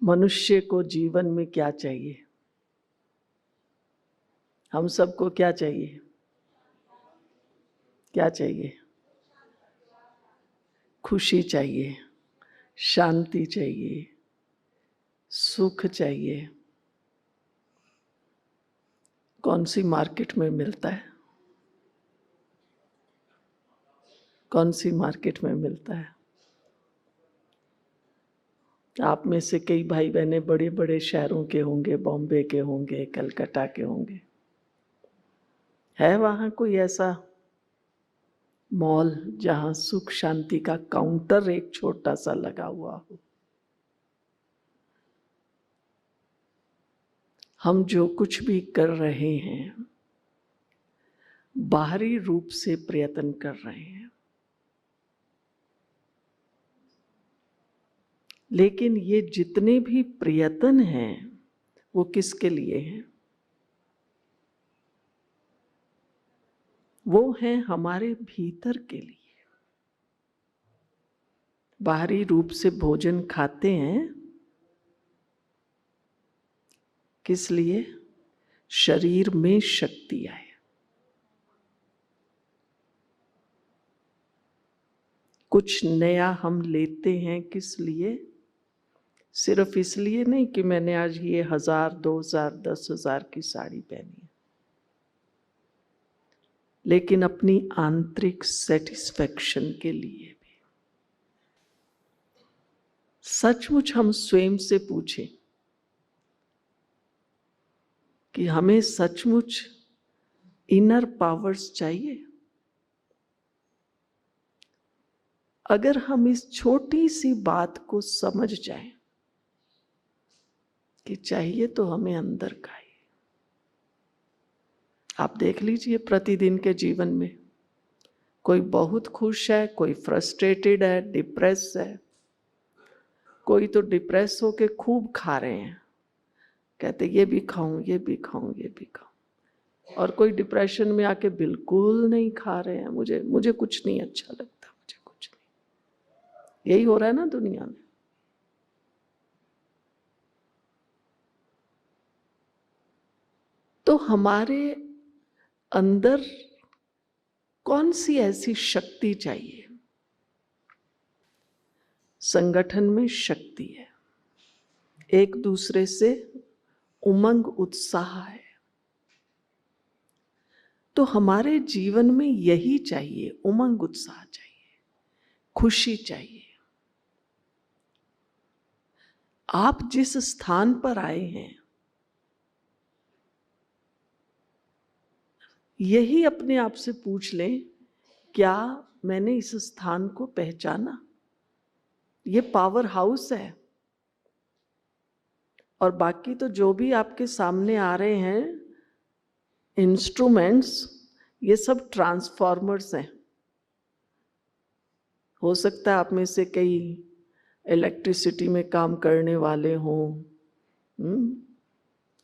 मनुष्य को जीवन में क्या चाहिए? हम सबको क्या चाहिए? क्या चाहिए? खुशी चाहिए, शांति चाहिए, सुख चाहिए। कौन सी मार्केट में मिलता है? कौन सी मार्केट में मिलता है? आप में से कई भाई बहने बड़े बड़े शहरों के होंगे, बॉम्बे के होंगे, कलकत्ता के होंगे। है वहां कोई ऐसा मॉल जहां सुख शांति का काउंटर एक छोटा सा लगा हुआ हो? हम जो कुछ भी कर रहे हैं बाहरी रूप से प्रयत्न कर रहे हैं, लेकिन ये जितने भी प्रयत्न हैं वो किसके लिए हैं? वो हैं हमारे भीतर के लिए। बाहरी रूप से भोजन खाते हैं किस लिए? शरीर में शक्ति आए। कुछ नया हम लेते हैं किस लिए? सिर्फ इसलिए नहीं कि मैंने आज ये 1000, 2000, 10,000 की साड़ी पहनी है, लेकिन अपनी आंतरिक सेटिस्फैक्शन के लिए भी। सचमुच हम स्वयं से पूछें कि हमें सचमुच इनर पावर्स चाहिए? अगर हम इस छोटी सी बात को समझ जाएं कि चाहिए तो हमें अंदर का ही। आप देख लीजिए प्रतिदिन के जीवन में कोई बहुत खुश है, कोई फ्रस्ट्रेटेड है, डिप्रेस है। कोई तो डिप्रेस होके खूब खा रहे हैं, कहते ये भी खाऊं, ये भी खाऊं, ये भी खाऊं। और कोई डिप्रेशन में आके बिल्कुल नहीं खा रहे हैं, मुझे कुछ नहीं अच्छा लगता, मुझे कुछ नहीं। यही हो रहा है ना दुनिया में। तो हमारे अंदर कौन सी ऐसी शक्ति चाहिए? संगठन में शक्ति है, एक दूसरे से उमंग उत्साह है। तो हमारे जीवन में यही चाहिए, उमंग उत्साह चाहिए, खुशी चाहिए। आप जिस स्थान पर आए हैं यही अपने आप से पूछ लें, क्या मैंने इस स्थान को पहचाना? ये पावर हाउस है। और बाकी तो जो भी आपके सामने आ रहे हैं इंस्ट्रूमेंट्स, ये सब ट्रांसफॉर्मर्स हैं। हो सकता है आप में से कई इलेक्ट्रिसिटी में काम करने वाले हों।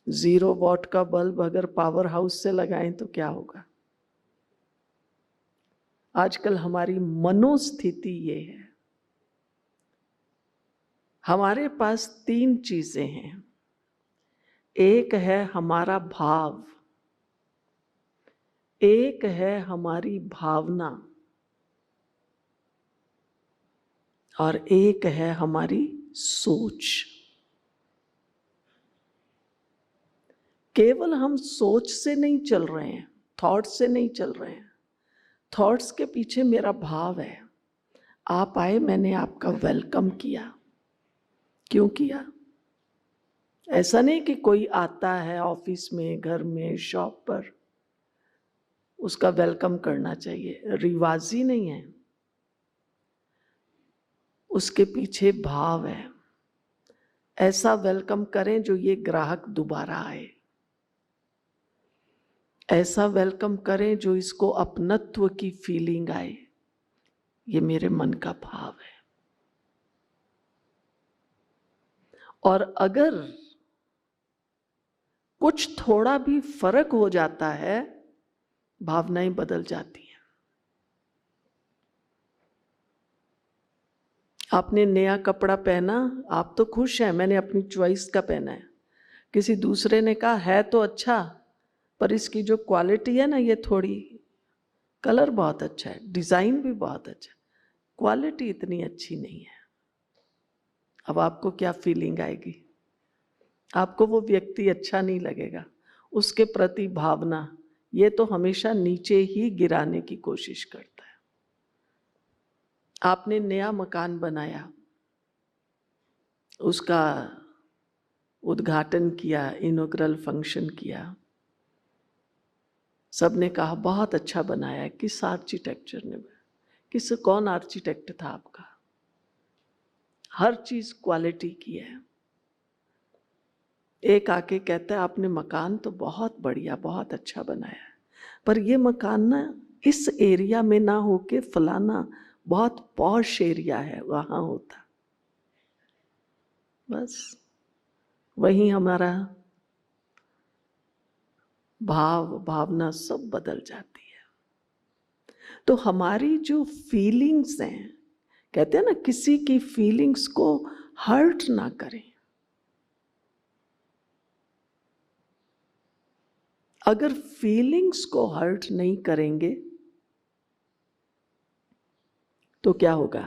0 वॉट का बल्ब अगर पावर हाउस से लगाएं तो क्या होगा? आजकल हमारी मनोस्थिति ये है। हमारे पास 3 चीजें हैं। एक है हमारा भाव, एक है हमारी भावना, और एक है हमारी सोच। केवल हम सोच से नहीं चल रहे हैं, थॉट्स से नहीं चल रहे हैं। थॉट्स के पीछे मेरा भाव है। आप आए, मैंने आपका वेलकम किया। क्यों किया? ऐसा नहीं कि कोई आता है ऑफिस में, घर में, शॉप पर, उसका वेलकम करना चाहिए, रिवाजी नहीं है। उसके पीछे भाव है। ऐसा वेलकम करें जो ये ग्राहक दोबारा आए। ऐसा वेलकम करें जो इसको अपनत्व की फीलिंग आए। ये मेरे मन का भाव है। और अगर कुछ थोड़ा भी फर्क हो जाता है, भावनाएं बदल जाती हैं। आपने नया कपड़ा पहना, आप तो खुश हैं, मैंने अपनी चॉइस का पहना है। किसी दूसरे ने कहा है तो अच्छा, पर इसकी जो क्वालिटी है ना, ये थोड़ी, कलर बहुत अच्छा है, डिज़ाइन भी बहुत अच्छा है, क्वालिटी इतनी अच्छी नहीं है। अब आपको क्या फीलिंग आएगी? आपको वो व्यक्ति अच्छा नहीं लगेगा, उसके प्रति भावना ये तो हमेशा नीचे ही गिराने की कोशिश करता है। आपने नया मकान बनाया, उसका उद्घाटन किया, इनॉग्रल फंक्शन किया, सबने कहा बहुत अच्छा बनाया है। किस आर्किटेक्चर ने, कौन आर्किटेक्ट था आपका? हर चीज क्वालिटी की है। एक आके कहता है आपने मकान तो बहुत बढ़िया, बहुत अच्छा बनाया है, पर ये मकान ना इस एरिया में ना होके फलाना बहुत पॉश एरिया है वहां होता। बस वही हमारा भावना सब बदल जाती है। तो हमारी जो फीलिंग्स हैं, कहते हैं ना, किसी की फीलिंग्स को हर्ट ना करें। अगर फीलिंग्स को हर्ट नहीं करेंगे तो क्या होगा?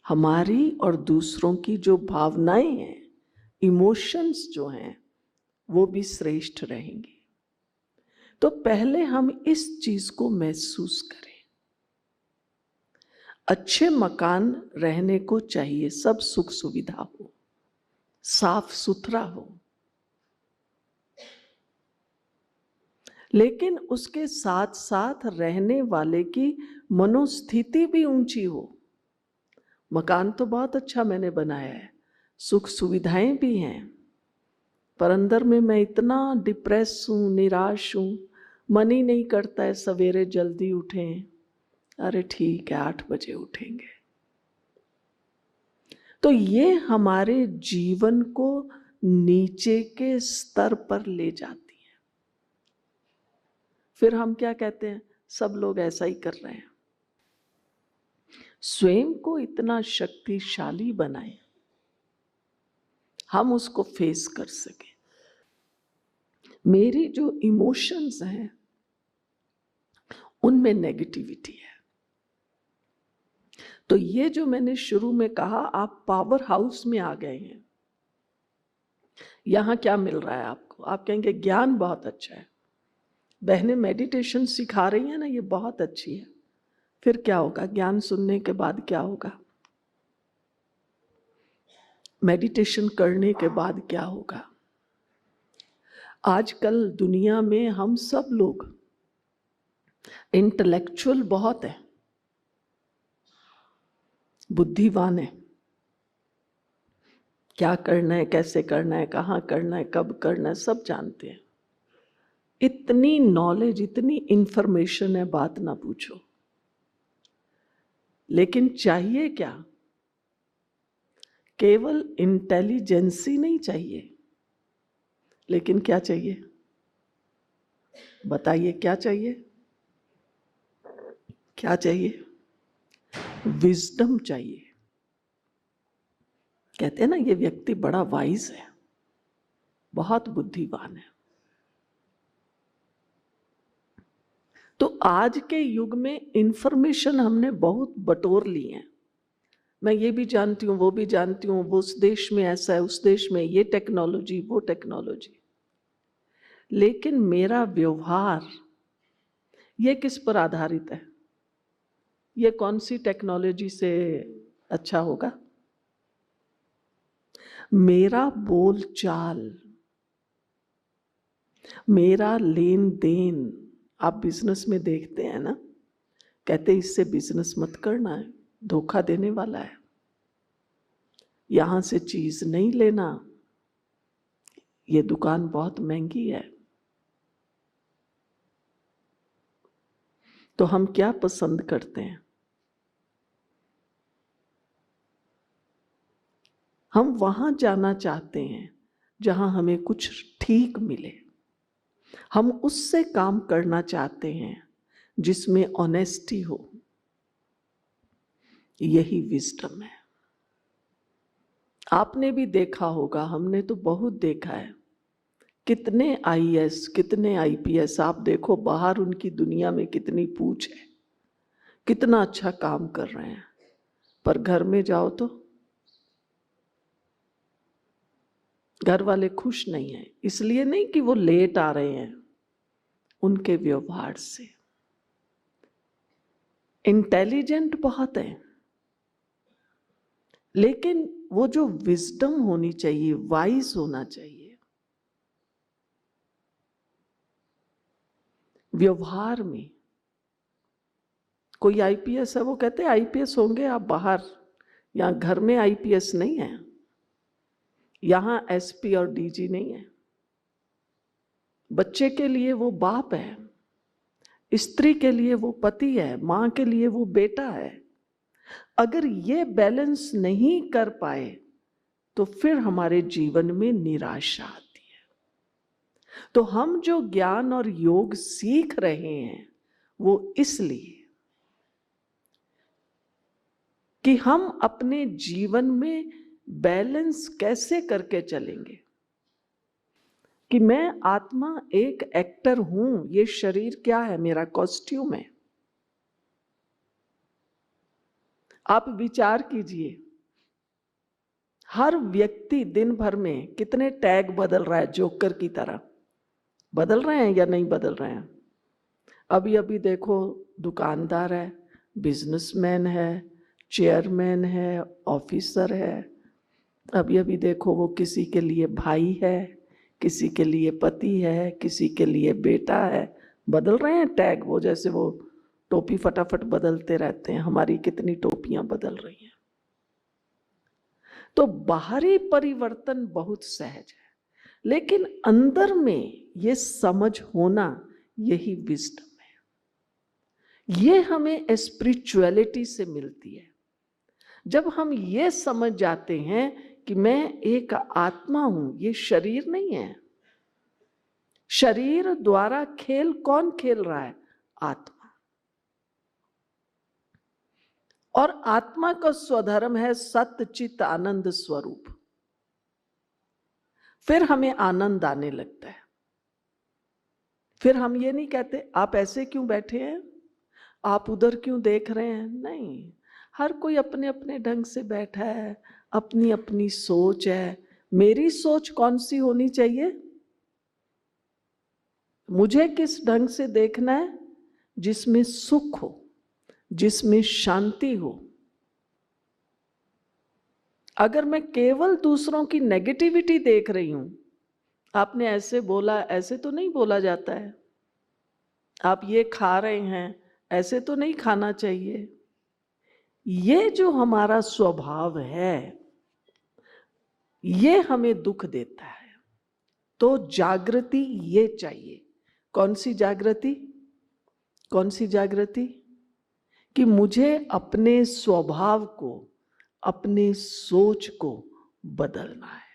हमारी और दूसरों की जो भावनाएं हैं, इमोशंस जो हैं, वो भी श्रेष्ठ रहेंगी। तो पहले हम इस चीज को महसूस करें। अच्छे मकान रहने को चाहिए, सब सुख सुविधा हो, साफ सुथरा हो, लेकिन उसके साथ साथ रहने वाले की मनोस्थिति भी ऊंची हो। मकान तो बहुत अच्छा मैंने बनाया है, सुख सुविधाएं भी हैं, पर अंदर में मैं इतना डिप्रेस हूं, निराश हूं, मन ही नहीं करता है सवेरे जल्दी उठें। अरे ठीक है, 8 बजे उठेंगे। तो ये हमारे जीवन को नीचे के स्तर पर ले जाती है। फिर हम क्या कहते हैं? सब लोग ऐसा ही कर रहे हैं। स्वयं को इतना शक्तिशाली बनाएं, हम उसको फेस कर सकें। मेरी जो इमोशंस हैं उनमें नेगेटिविटी है, तो ये जो मैंने शुरू में कहा, आप पावर हाउस में आ गए हैं। यहां क्या मिल रहा है आपको? आप कहेंगे ज्ञान बहुत अच्छा है, बहनें मेडिटेशन सिखा रही हैं ना, ये बहुत अच्छी है। फिर क्या होगा? ज्ञान सुनने के बाद क्या होगा? मेडिटेशन करने के बाद क्या होगा? आजकल दुनिया में हम सब लोग इंटेलेक्चुअल बहुत है, बुद्धिमान है, क्या करना है, कैसे करना है, कहाँ करना है, कब करना है, सब जानते हैं। इतनी नॉलेज, इतनी इंफॉर्मेशन है, बात ना पूछो। लेकिन चाहिए क्या? केवल इंटेलिजेंस ही नहीं चाहिए, लेकिन क्या चाहिए? बताइए क्या चाहिए? क्या चाहिए? विजडम चाहिए। कहते हैं ना, ये व्यक्ति बड़ा वाइज है, बहुत बुद्धिमान है। तो आज के युग में इंफॉर्मेशन हमने बहुत बटोर ली है। मैं ये भी जानती हूँ, वो भी जानती हूँ, वो उस देश में ऐसा है, उस देश में ये टेक्नोलॉजी, वो टेक्नोलॉजी। लेकिन मेरा व्यवहार ये किस पर आधारित है? ये कौन सी टेक्नोलॉजी से अच्छा होगा? मेरा बोलचाल, मेरा लेन देन। आप बिजनेस में देखते हैं ना, कहते इससे बिजनेस मत करना है, धोखा देने वाला है, यहां से चीज नहीं लेना, ये दुकान बहुत महंगी है। तो हम क्या पसंद करते हैं? हम वहां जाना चाहते हैं जहां हमें कुछ ठीक मिले। हम उससे काम करना चाहते हैं जिसमें ऑनेस्टी हो। यही विजडम है। आपने भी देखा होगा, हमने तो बहुत देखा है, कितने आईएएस, कितने आईपीएस, आप देखो बाहर उनकी दुनिया में कितनी पूछ है, कितना अच्छा काम कर रहे हैं, पर घर में जाओ तो घर वाले खुश नहीं हैं। इसलिए नहीं कि वो लेट आ रहे हैं, उनके व्यवहार से। इंटेलिजेंट बहुत है, लेकिन वो जो विजडम होनी चाहिए, वाइज होना चाहिए व्यवहार में। कोई आईपीएस है, वो कहते हैं आईपीएस होंगे आप बाहर, यहां घर में आईपीएस नहीं है, यहां एसपी और डीजी नहीं है। बच्चे के लिए वो बाप है, स्त्री के लिए वो पति है, मां के लिए वो बेटा है। अगर ये बैलेंस नहीं कर पाए तो फिर हमारे जीवन में निराशा आती है। तो हम जो ज्ञान और योग सीख रहे हैं वो इसलिए कि हम अपने जीवन में बैलेंस कैसे करके चलेंगे, कि मैं आत्मा एक एक्टर हूं, ये शरीर क्या है, मेरा कॉस्ट्यूम है। आप विचार कीजिए, हर व्यक्ति दिन भर में कितने टैग बदल रहा है, जोकर की तरह बदल रहे हैं या नहीं बदल रहे हैं। अभी अभी देखो, दुकानदार है, बिजनेसमैन है, चेयरमैन है, ऑफिसर है। अभी अभी देखो, वो किसी के लिए भाई है, किसी के लिए पति है, किसी के लिए बेटा है। बदल रहे हैं टैग, वो जैसे वो टोपी फटाफट बदलते रहते हैं, हमारी कितनी टोपियां बदल रही हैं। तो बाहरी परिवर्तन बहुत सहज है, लेकिन अंदर में ये समझ होना, यही विजडम है। ये हमें स्पिरिचुअलिटी से मिलती है। जब हम ये समझ जाते हैं कि मैं एक आत्मा हूं, ये शरीर नहीं है। शरीर द्वारा खेल कौन खेल रहा है? आत्मा। और आत्मा का स्वधर्म है सत्य चित्त आनंद स्वरूप। फिर हमें आनंद आने लगता है। फिर हम ये नहीं कहते आप ऐसे क्यों बैठे हैं, आप उधर क्यों देख रहे हैं। नहीं, हर कोई अपने अपने ढंग से बैठा है, अपनी अपनी सोच है। मेरी सोच कौन सी होनी चाहिए? मुझे किस ढंग से देखना है? जिसमें सुख हो, जिसमें शांति हो। अगर मैं केवल दूसरों की नेगेटिविटी देख रही हूं, आपने ऐसे बोला, ऐसे तो नहीं बोला जाता है, आप ये खा रहे हैं, ऐसे तो नहीं खाना चाहिए। ये जो हमारा स्वभाव है, ये हमें दुख देता है। तो जागृति ये चाहिए। कौन सी जागृति? कौन सी जागृति? कि मुझे अपने स्वभाव को, अपने सोच को बदलना है।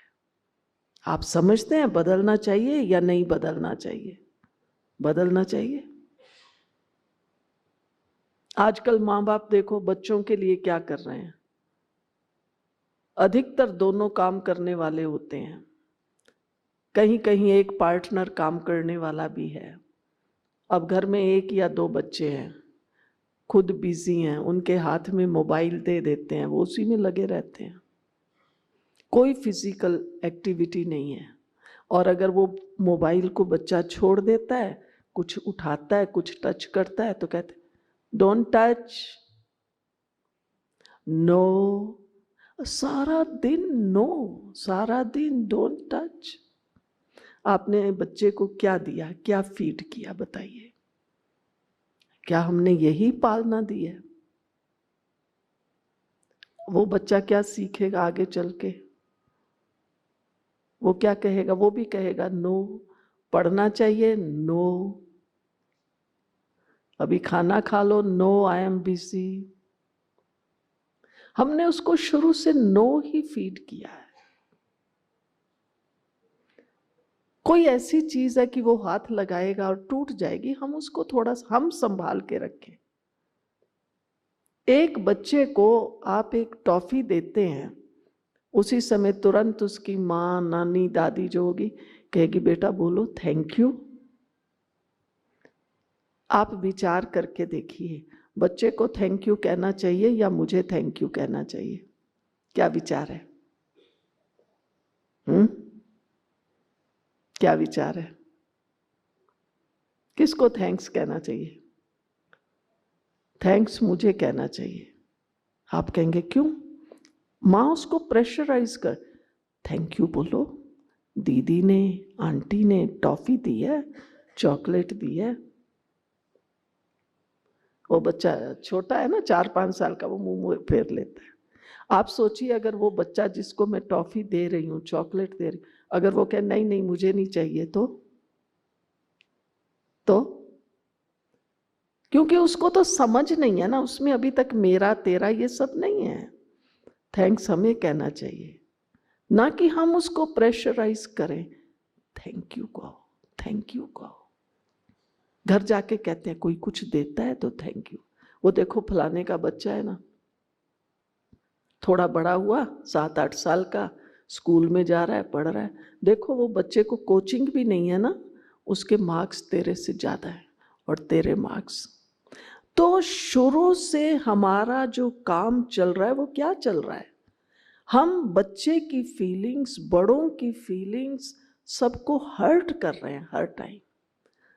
आप समझते हैं बदलना चाहिए या नहीं बदलना चाहिए? बदलना चाहिए। आजकल माँ बाप देखो बच्चों के लिए क्या कर रहे हैं। अधिकतर दोनों काम करने वाले होते हैं, कहीं कहीं एक पार्टनर काम करने वाला भी है। अब घर में एक या दो बच्चे हैं, खुद बिजी हैं, उनके हाथ में मोबाइल दे देते हैं, वो उसी में लगे रहते हैं। कोई फिजिकल एक्टिविटी नहीं है। और अगर वो मोबाइल को बच्चा छोड़ देता है, कुछ उठाता है, कुछ टच करता है, तो कहते डोंट टच, नो। सारा दिन नो, सारा दिन डोंट टच। आपने बच्चे को क्या दिया, क्या फीड किया, बताइए? क्या हमने यही पालना दी है? वो बच्चा क्या सीखेगा आगे चल के? वो क्या कहेगा? वो भी कहेगा नो। पढ़ना चाहिए, नो। अभी खाना खा लो, नो आई एम बिजी। हमने उसको शुरू से नो ही फीड किया है। कोई ऐसी चीज है कि वो हाथ लगाएगा और टूट जाएगी, हम उसको थोड़ा सा हम संभाल के रखें। एक बच्चे को आप एक टॉफी देते हैं, उसी समय तुरंत उसकी माँ, नानी, दादी जो होगी कहेगी बेटा बोलो थैंक यू। आप विचार करके देखिए, बच्चे को थैंक यू कहना चाहिए या मुझे थैंक यू कहना चाहिए? क्या विचार है? क्या विचार है? किसको थैंक्स कहना चाहिए? थैंक्स मुझे कहना चाहिए। आप कहेंगे क्यों? माँ उसको प्रेशराइज कर, थैंक यू बोलो, दीदी ने, आंटी ने टॉफी दी है, चॉकलेट दी है। वो बच्चा छोटा है ना, 4-5 साल का, वो मुंह फेर लेता है। आप सोचिए अगर वो बच्चा जिसको मैं टॉफी दे रही हूँ, चॉकलेट दे रही हूँ, अगर वो कहे नहीं नहीं मुझे नहीं चाहिए, तो क्योंकि उसको तो समझ नहीं है ना, उसमें अभी तक मेरा तेरा ये सब नहीं है। थैंक्स हमें कहना चाहिए, ना कि हम उसको प्रेशराइज करें। थैंक यू कहो, थैंक यू कहो। घर जाके कहते हैं कोई कुछ देता है तो थैंक यू। वो देखो फलाने का बच्चा है ना, थोड़ा बड़ा हुआ, 7-8 साल का, स्कूल में जा रहा है, पढ़ रहा है, देखो वो बच्चे को कोचिंग भी नहीं है ना, उसके मार्क्स तेरे से ज्यादा है और तेरे मार्क्स। तो शुरू से हमारा जो काम चल रहा है वो क्या चल रहा है? हम बच्चे की फीलिंग्स, बड़ों की फीलिंग्स, सबको हर्ट कर रहे हैं हर टाइम।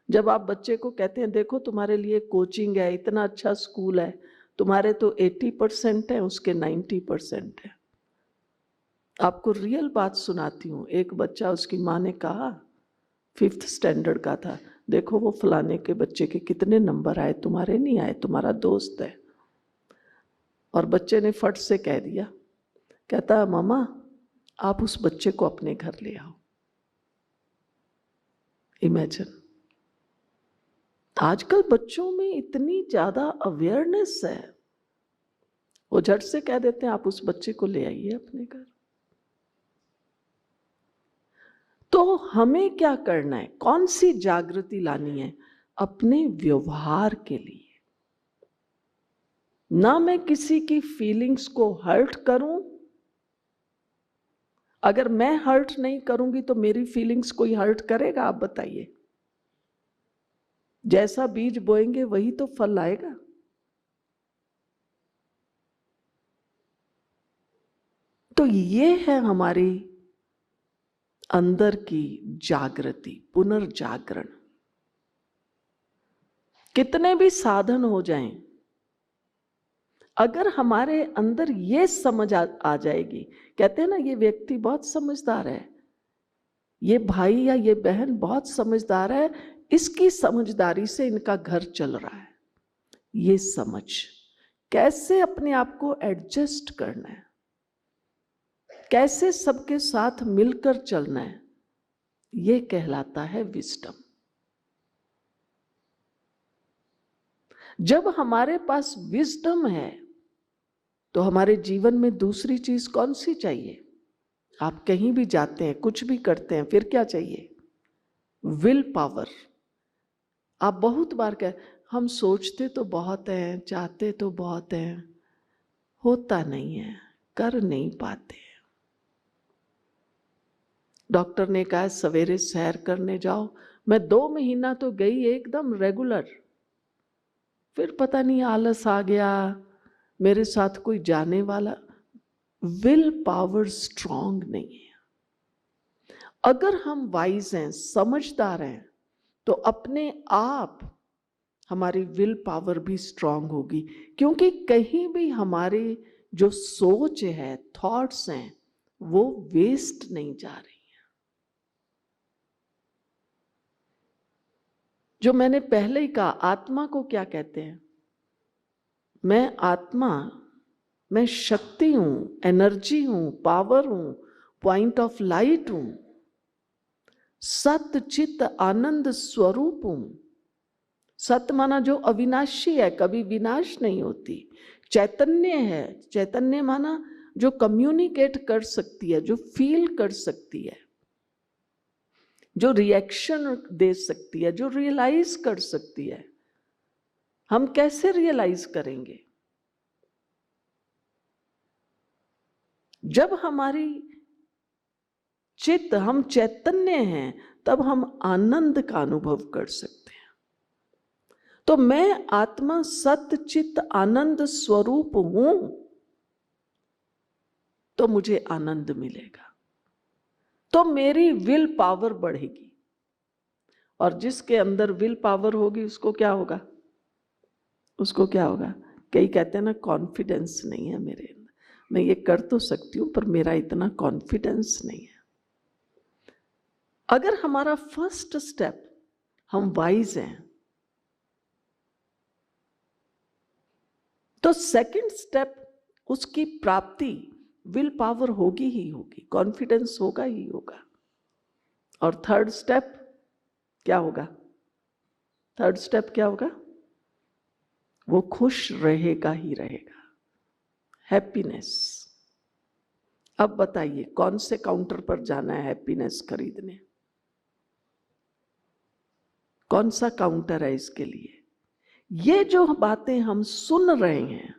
जब आप बच्चे को कहते हैं देखो तुम्हारे लिए कोचिंग है, इतना अच्छा स्कूल है, तुम्हारे तो 80% है, उसके 90% है। आपको रियल बात सुनाती हूँ। एक बच्चा, उसकी माँ ने कहा, 5th स्टैंडर्ड का था, देखो वो फलाने के बच्चे के कितने नंबर आए, तुम्हारे नहीं आए, तुम्हारा दोस्त है। और बच्चे ने फट से कह दिया, कहता है मामा आप उस बच्चे को अपने घर ले आओ। इमेजिन, आजकल बच्चों में इतनी ज्यादा अवेयरनेस है, वो झट से कह देते हैं आप उस बच्चे को ले आइए अपने घर। तो हमें क्या करना है? कौन सी जागृति लानी है? अपने व्यवहार के लिए। ना मैं किसी की फीलिंग्स को हर्ट करूं। अगर मैं हर्ट नहीं करूंगी तो मेरी फीलिंग्स कोई हर्ट करेगा? आप बताइए। जैसा बीज बोएंगे वही तो फल आएगा। तो ये है हमारी अंदर की जागृति, पुनर्जागरण। कितने भी साधन हो जाएं, अगर हमारे अंदर ये समझ आ जाएगी, कहते हैं ना ये व्यक्ति बहुत समझदार है, ये भाई या ये बहन बहुत समझदार है, इसकी समझदारी से इनका घर चल रहा है। ये समझ, कैसे अपने आप को एडजस्ट करना है, कैसे सबके साथ मिलकर चलना है, ये कहलाता है विजडम। जब हमारे पास विजडम है तो हमारे जीवन में दूसरी चीज कौन सी चाहिए? आप कहीं भी जाते हैं, कुछ भी करते हैं, फिर क्या चाहिए? Will power. आप बहुत बार कह, हम सोचते तो बहुत हैं, चाहते तो बहुत हैं, होता नहीं है, कर नहीं पाते। डॉक्टर ने कहा सवेरे सैर करने जाओ, मैं 2 महीना तो गई एकदम रेगुलर, फिर पता नहीं आलस आ गया, मेरे साथ कोई जाने वाला। विल पावर स्ट्रांग नहीं है। अगर हम वाइज हैं, समझदार हैं, तो अपने आप हमारी विल पावर भी स्ट्रांग होगी, क्योंकि कहीं भी हमारी जो सोच है, थॉट्स हैं, वो वेस्ट नहीं जा रही। जो मैंने पहले ही कहा, आत्मा को क्या कहते हैं? मैं आत्मा, मैं शक्ति हूं, एनर्जी हूं, पावर हूं, पॉइंट ऑफ लाइट हूं, सत चित आनंद स्वरूप हूं। सत्य माना जो अविनाशी है, कभी विनाश नहीं होती। चैतन्य है, चैतन्य माना जो कम्युनिकेट कर सकती है, जो फील कर सकती है, जो रिएक्शन दे सकती है, जो रियलाइज कर सकती है। हम कैसे रियलाइज करेंगे? जब हमारी चित्त, हम चैतन्य हैं, तब हम आनंद का अनुभव कर सकते हैं। तो मैं आत्मा सत्य चित्त आनंद स्वरूप हूं, तो मुझे आनंद मिलेगा, तो मेरी विल पावर बढ़ेगी। और जिसके अंदर विल पावर होगी उसको क्या होगा? उसको क्या होगा? कई कहते हैं ना, कॉन्फिडेंस नहीं है मेरे अंदर, मैं ये कर तो सकती हूं पर मेरा इतना कॉन्फिडेंस नहीं है। अगर हमारा फर्स्ट स्टेप, हम वाइज हैं, तो सेकंड स्टेप उसकी प्राप्ति विल पावर होगी ही होगी, कॉन्फिडेंस होगा ही होगा। और थर्ड स्टेप क्या होगा? थर्ड स्टेप क्या होगा? वो खुश रहेगा ही रहेगा, हैप्पीनेस। अब बताइए कौन से काउंटर पर जाना है हैप्पीनेस खरीदने? कौन सा काउंटर है इसके लिए? ये जो बातें हम सुन रहे हैं,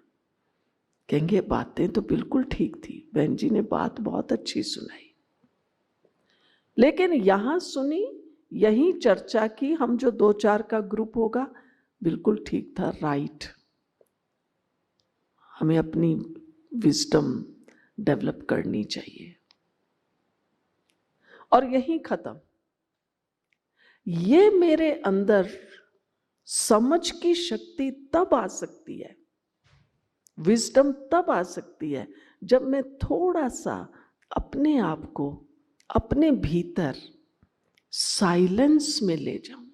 कहेंगे बातें तो बिल्कुल ठीक थी, बहन जी ने बात बहुत अच्छी सुनाई, लेकिन यहां सुनी, यही चर्चा की, हम जो 2-4 का ग्रुप होगा, बिल्कुल ठीक था, राइट। हमें अपनी विजडम डेवलप करनी चाहिए, और यही खत्म। ये मेरे अंदर समझ की शक्ति तब आ सकती है, विजडम तब आ सकती है, जब मैं थोड़ा सा अपने आप को अपने भीतर साइलेंस में ले जाऊं।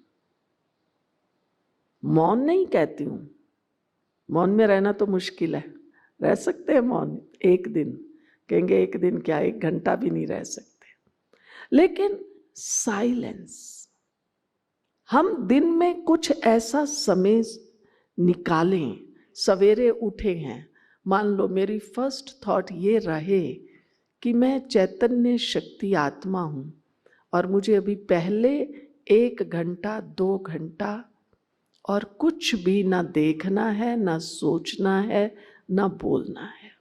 मौन नहीं कहती हूं, मौन में रहना तो मुश्किल है, रह सकते हैं मौन एक दिन, कहेंगे एक दिन क्या, 1 घंटा भी नहीं रह सकते, लेकिन साइलेंस। हम दिन में कुछ ऐसा समय निकालें, सवेरे उठे हैं, मान लो मेरी फर्स्ट थॉट ये रहे कि मैं चैतन्य शक्ति आत्मा हूं, और मुझे अभी पहले 1 घंटा 2 घंटा और कुछ भी ना देखना है, ना सोचना है, ना बोलना है।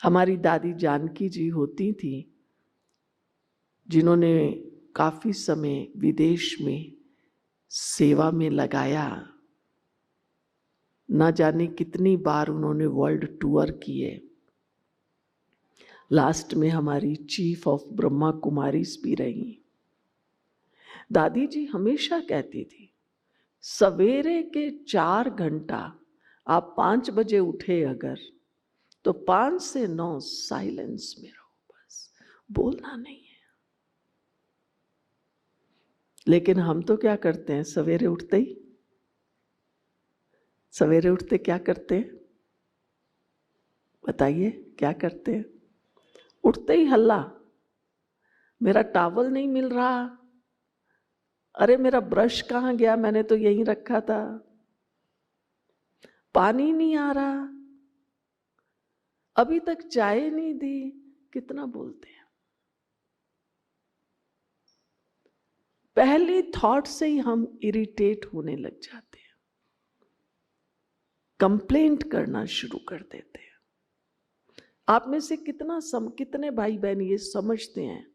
हमारी दादी जानकी जी होती थी, जिन्होंने काफी समय विदेश में सेवा में लगाया, ना जाने कितनी बार उन्होंने वर्ल्ड टूर किए। लास्ट में हमारी चीफ ऑफ ब्रह्मा कुमारीज भी रही। दादी जी हमेशा कहती थी, सवेरे के 4 घंटा आप 5 बजे उठे अगर, तो 5 से 9 साइलेंस में रहो, बस बोलना नहीं है। लेकिन हम तो क्या करते हैं, सवेरे उठते ही, सवेरे उठते क्या करते हैं बताइए, क्या करते हैं? उठते ही हल्ला, मेरा टॉवल नहीं मिल रहा, अरे मेरा ब्रश कहाँ गया, मैंने तो यहीं रखा था, पानी नहीं आ रहा, अभी तक चाय नहीं दी। कितना बोलते हैं, पहली थॉट से ही हम इरिटेट होने लग जाते हैं, कंप्लेंट करना शुरू कर देते हैं। आप में से कितने भाई बहन ये समझते हैं,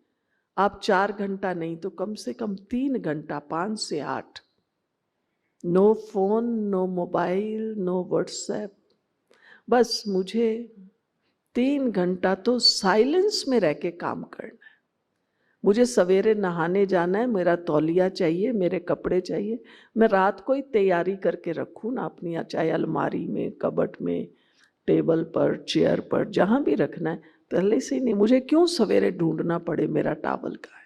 आप 4 घंटा नहीं तो कम से कम 3 घंटा, 5 से 8, no phone, no mobile, no WhatsApp, बस मुझे 3 घंटा तो साइलेंस में रह के काम करना है। मुझे सवेरे नहाने जाना है, मेरा तौलिया चाहिए, मेरे कपड़े चाहिए, मैं रात को ही तैयारी करके रखूँ ना अपनी, चाहे अलमारी में, कबर्ड में, टेबल पर, चेयर पर, जहां भी रखना है, पहले से ही नहीं, मुझे क्यों सवेरे ढूंढना पड़े मेरा टॉवल कहाँ है।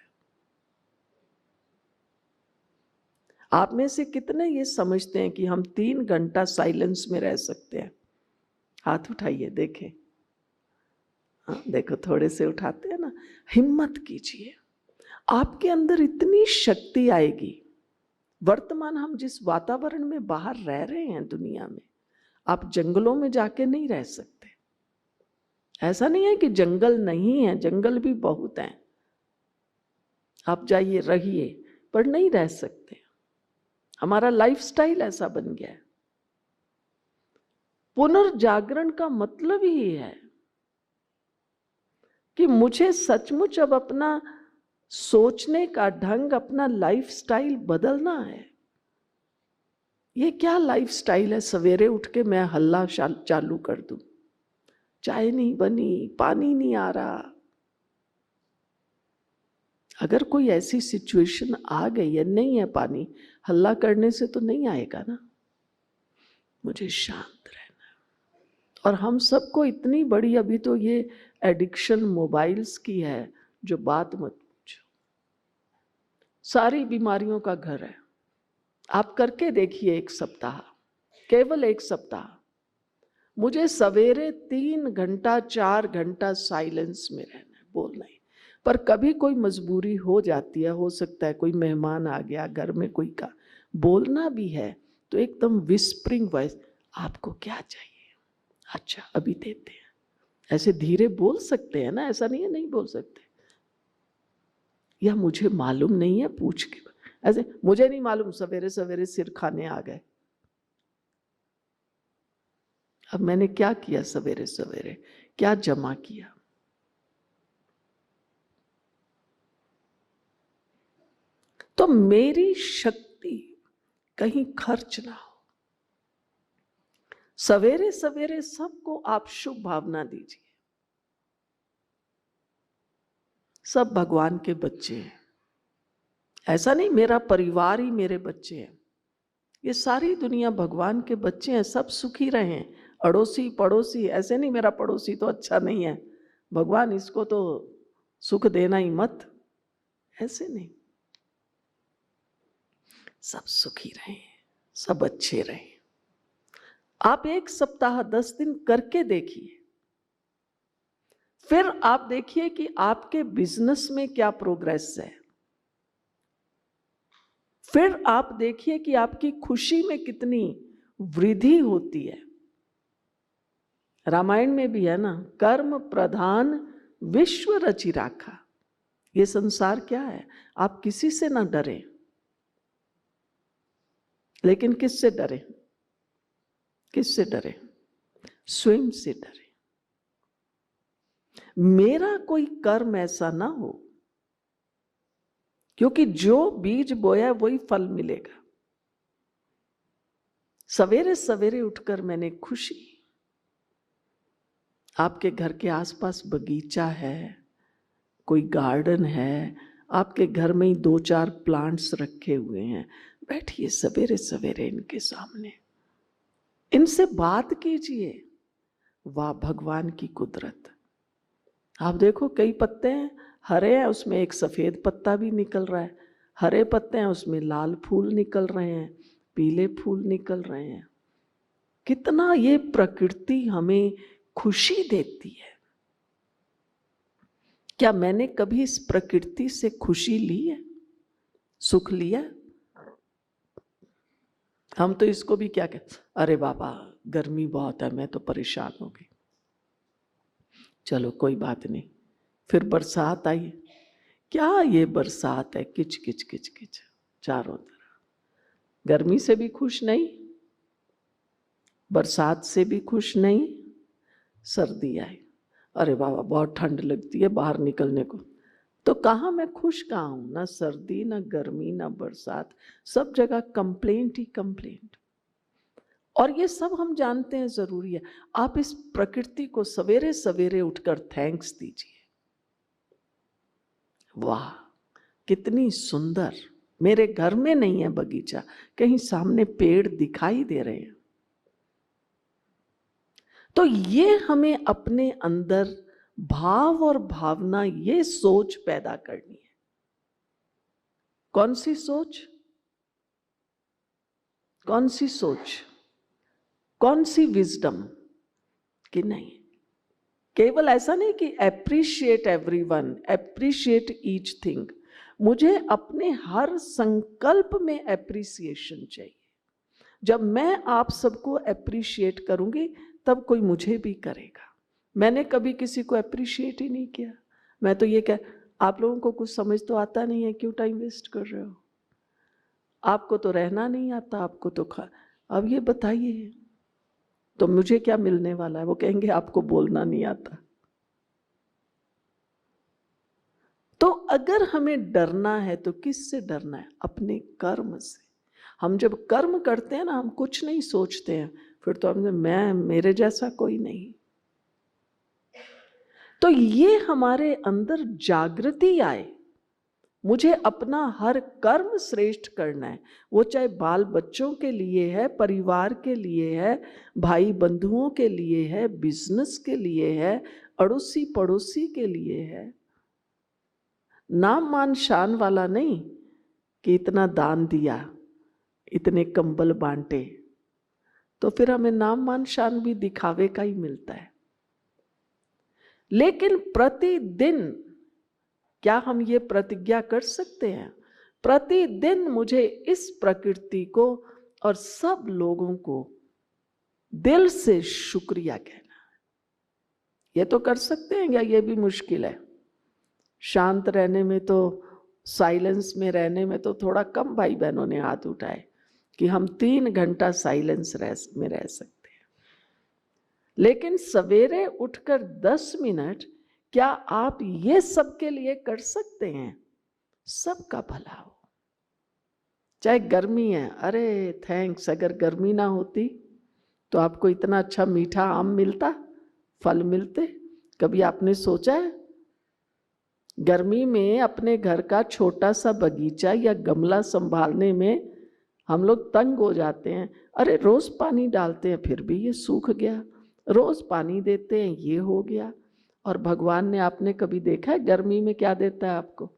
आप में से कितने ये समझते हैं कि हम 3 घंटा साइलेंस में रह सकते हैं? हाथ उठाइए देखें। हाँ देखो, थोड़े से उठाते हैं ना। हिम्मत कीजिए, आपके अंदर इतनी शक्ति आएगी। वर्तमान हम जिस वातावरण में बाहर रह रहे हैं दुनिया में, आप जंगलों में जाके नहीं रह सकते। ऐसा नहीं है कि जंगल नहीं है, जंगल भी बहुत हैं, आप जाइए रहिए, पर नहीं रह सकते। हमारा लाइफस्टाइल ऐसा बन गया है। पुनर्जागरण का मतलब ही है कि मुझे सचमुच अब अपना सोचने का ढंग, अपना लाइफस्टाइल बदलना है। ये क्या लाइफस्टाइल है, सवेरे उठ के मैं हल्ला चालू कर दूं, चाय नहीं बनी, पानी नहीं आ रहा। अगर कोई ऐसी सिचुएशन आ गई है, नहीं है पानी, हल्ला करने से तो नहीं आएगा ना। मुझे शांत रहना है। और हम सबको इतनी बड़ी अभी तो ये एडिक्शन मोबाइल्स की है, जो बात मत पूछो। सारी बीमारियों का घर है। आप करके देखिए 1 सप्ताह, केवल 1 सप्ताह। मुझे सवेरे 3 घंटा 4 घंटा साइलेंस में रहना है, बोलना ही। पर कभी कोई मजबूरी हो जाती है, हो सकता है कोई मेहमान आ गया, घर में कोई का बोलना भी है, तो एकदम विस्परिंग वॉइस, आपको क्या चाहिए, अच्छा अभी देते हैं। ऐसे धीरे बोल सकते हैं ना, ऐसा नहीं है नहीं बोल सकते। या मुझे मालूम नहीं है, पूछ के, ऐसे मुझे नहीं मालूम, सवेरे सवेरे सिर खाने आ गए। अब मैंने क्या किया सवेरे सवेरे, क्या जमा किया? तो मेरी शक्ति कहीं खर्च ना हो। सवेरे सवेरे सबको आप शुभ भावना दीजिए। सब भगवान के बच्चे हैं। ऐसा नहीं मेरा परिवार ही मेरे बच्चे हैं, ये सारी दुनिया भगवान के बच्चे हैं, सब सुखी रहें। अड़ोसी पड़ोसी ऐसे नहीं, मेरा पड़ोसी तो अच्छा नहीं है, भगवान इसको तो सुख देना ही मत, ऐसे नहीं। सब सुखी रहें, सब अच्छे रहें। आप 1 सप्ताह 10 दिन करके देखिए, फिर आप देखिए कि आपके बिजनेस में क्या प्रोग्रेस है। फिर आप देखिए कि आपकी खुशी में कितनी वृद्धि होती है। रामायण में भी है ना, कर्म प्रधान विश्व रचि राखा। ये संसार क्या है, आप किसी से ना डरें, लेकिन किससे डरें? किससे डरें? स्वयं से डरें। मेरा कोई कर्म ऐसा ना हो, क्योंकि जो बीज बोया वही फल मिलेगा। सवेरे सवेरे उठकर मैंने खुशी, आपके घर के आसपास बगीचा है, कोई गार्डन है, आपके घर में ही 2-4 प्लांट्स रखे हुए हैं, बैठिए सवेरे सवेरे इनके सामने, इनसे बात कीजिए। वाह भगवान की कुदरत। आप देखो कई पत्ते हैं, हरे हैं, उसमें एक सफेद पत्ता भी निकल रहा है, हरे पत्ते हैं उसमें लाल फूल निकल रहे हैं, पीले फूल निकल रहे हैं। कितना ये प्रकृति हमें खुशी देती है। क्या मैंने कभी इस प्रकृति से खुशी ली है, सुख लिया? हम तो इसको भी क्या कहते, अरे बाबा गर्मी बहुत है, मैं तो परेशान हो गई, चलो कोई बात नहीं। फिर बरसात आई, क्या ये बरसात है, किच किच किच किच चारों तरफ। गर्मी से भी खुश नहीं, बरसात से भी खुश नहीं। सर्दी आई, अरे बाबा बहुत ठंड लगती है बाहर निकलने को, तो कहाँ मैं खुश कहाँ हूं? ना सर्दी, ना गर्मी, ना बरसात, सब जगह कंप्लेंट ही कंप्लेंट। और ये सब हम जानते हैं जरूरी है। आप इस प्रकृति को सवेरे सवेरे उठकर थैंक्स दीजिए। वाह कितनी सुंदर, मेरे घर में नहीं है बगीचा, कहीं सामने पेड़ दिखाई दे रहे हैं। तो ये हमें अपने अंदर भाव और भावना, ये सोच पैदा करनी है। कौन सी सोच? कौन सी सोच? कौन सी विजडम? कि नहीं, केवल ऐसा नहीं कि appreciate everyone, appreciate each thing. मुझे अपने हर संकल्प में एप्रिसिएशन चाहिए। जब मैं आप सबको एप्रिशिएट करूंगी तब कोई मुझे भी करेगा। मैंने कभी किसी को एप्रिशिएट ही नहीं किया। मैं तो ये कह, आप लोगों को कुछ समझ तो आता नहीं है, क्यों टाइम वेस्ट कर रहे हो? आपको तो रहना नहीं आता, आपको तो अब ये बताइए तो मुझे क्या मिलने वाला है? वो कहेंगे आपको बोलना नहीं आता। अगर हमें डरना है तो किससे डरना है? अपने कर्म से। हम जब कर्म करते हैं ना, हम कुछ नहीं सोचते हैं, फिर तो हमने मैं मेरे जैसा कोई नहीं। तो ये हमारे अंदर जागृति आए, मुझे अपना हर कर्म श्रेष्ठ करना है। वो चाहे बाल बच्चों के लिए है, परिवार के लिए है, भाई बंधुओं के लिए है, बिजनेस के लिए है, अड़ोसी पड़ोसी के लिए है। नाम मान शान वाला नहीं कि इतना दान दिया, इतने कंबल बांटे, तो फिर हमें नाम मान शान भी दिखावे का ही मिलता है। लेकिन प्रतिदिन क्या हम ये प्रतिज्ञा कर सकते हैं, प्रतिदिन मुझे इस प्रकृति को और सब लोगों को दिल से शुक्रिया कहना है? ये तो कर सकते हैं या ये भी मुश्किल है? शांत रहने में तो, साइलेंस में रहने में तो थोड़ा कम भाई बहनों ने हाथ उठाए कि हम 3 घंटा साइलेंस में रह सकते हैं। लेकिन सवेरे उठकर 10 मिनट क्या आप ये सबके लिए कर सकते हैं? सबका भला हो। चाहे गर्मी है, अरे थैंक्स, अगर गर्मी ना होती तो आपको इतना अच्छा मीठा आम मिलता, फल मिलते? कभी आपने सोचा है? गर्मी में अपने घर का छोटा सा बगीचा या गमला संभालने में हम लोग तंग हो जाते हैं। अरे रोज पानी डालते हैं फिर भी ये सूख गया, रोज पानी देते हैं ये हो गया। और भगवान ने, आपने कभी देखा है गर्मी में क्या देता है आपको?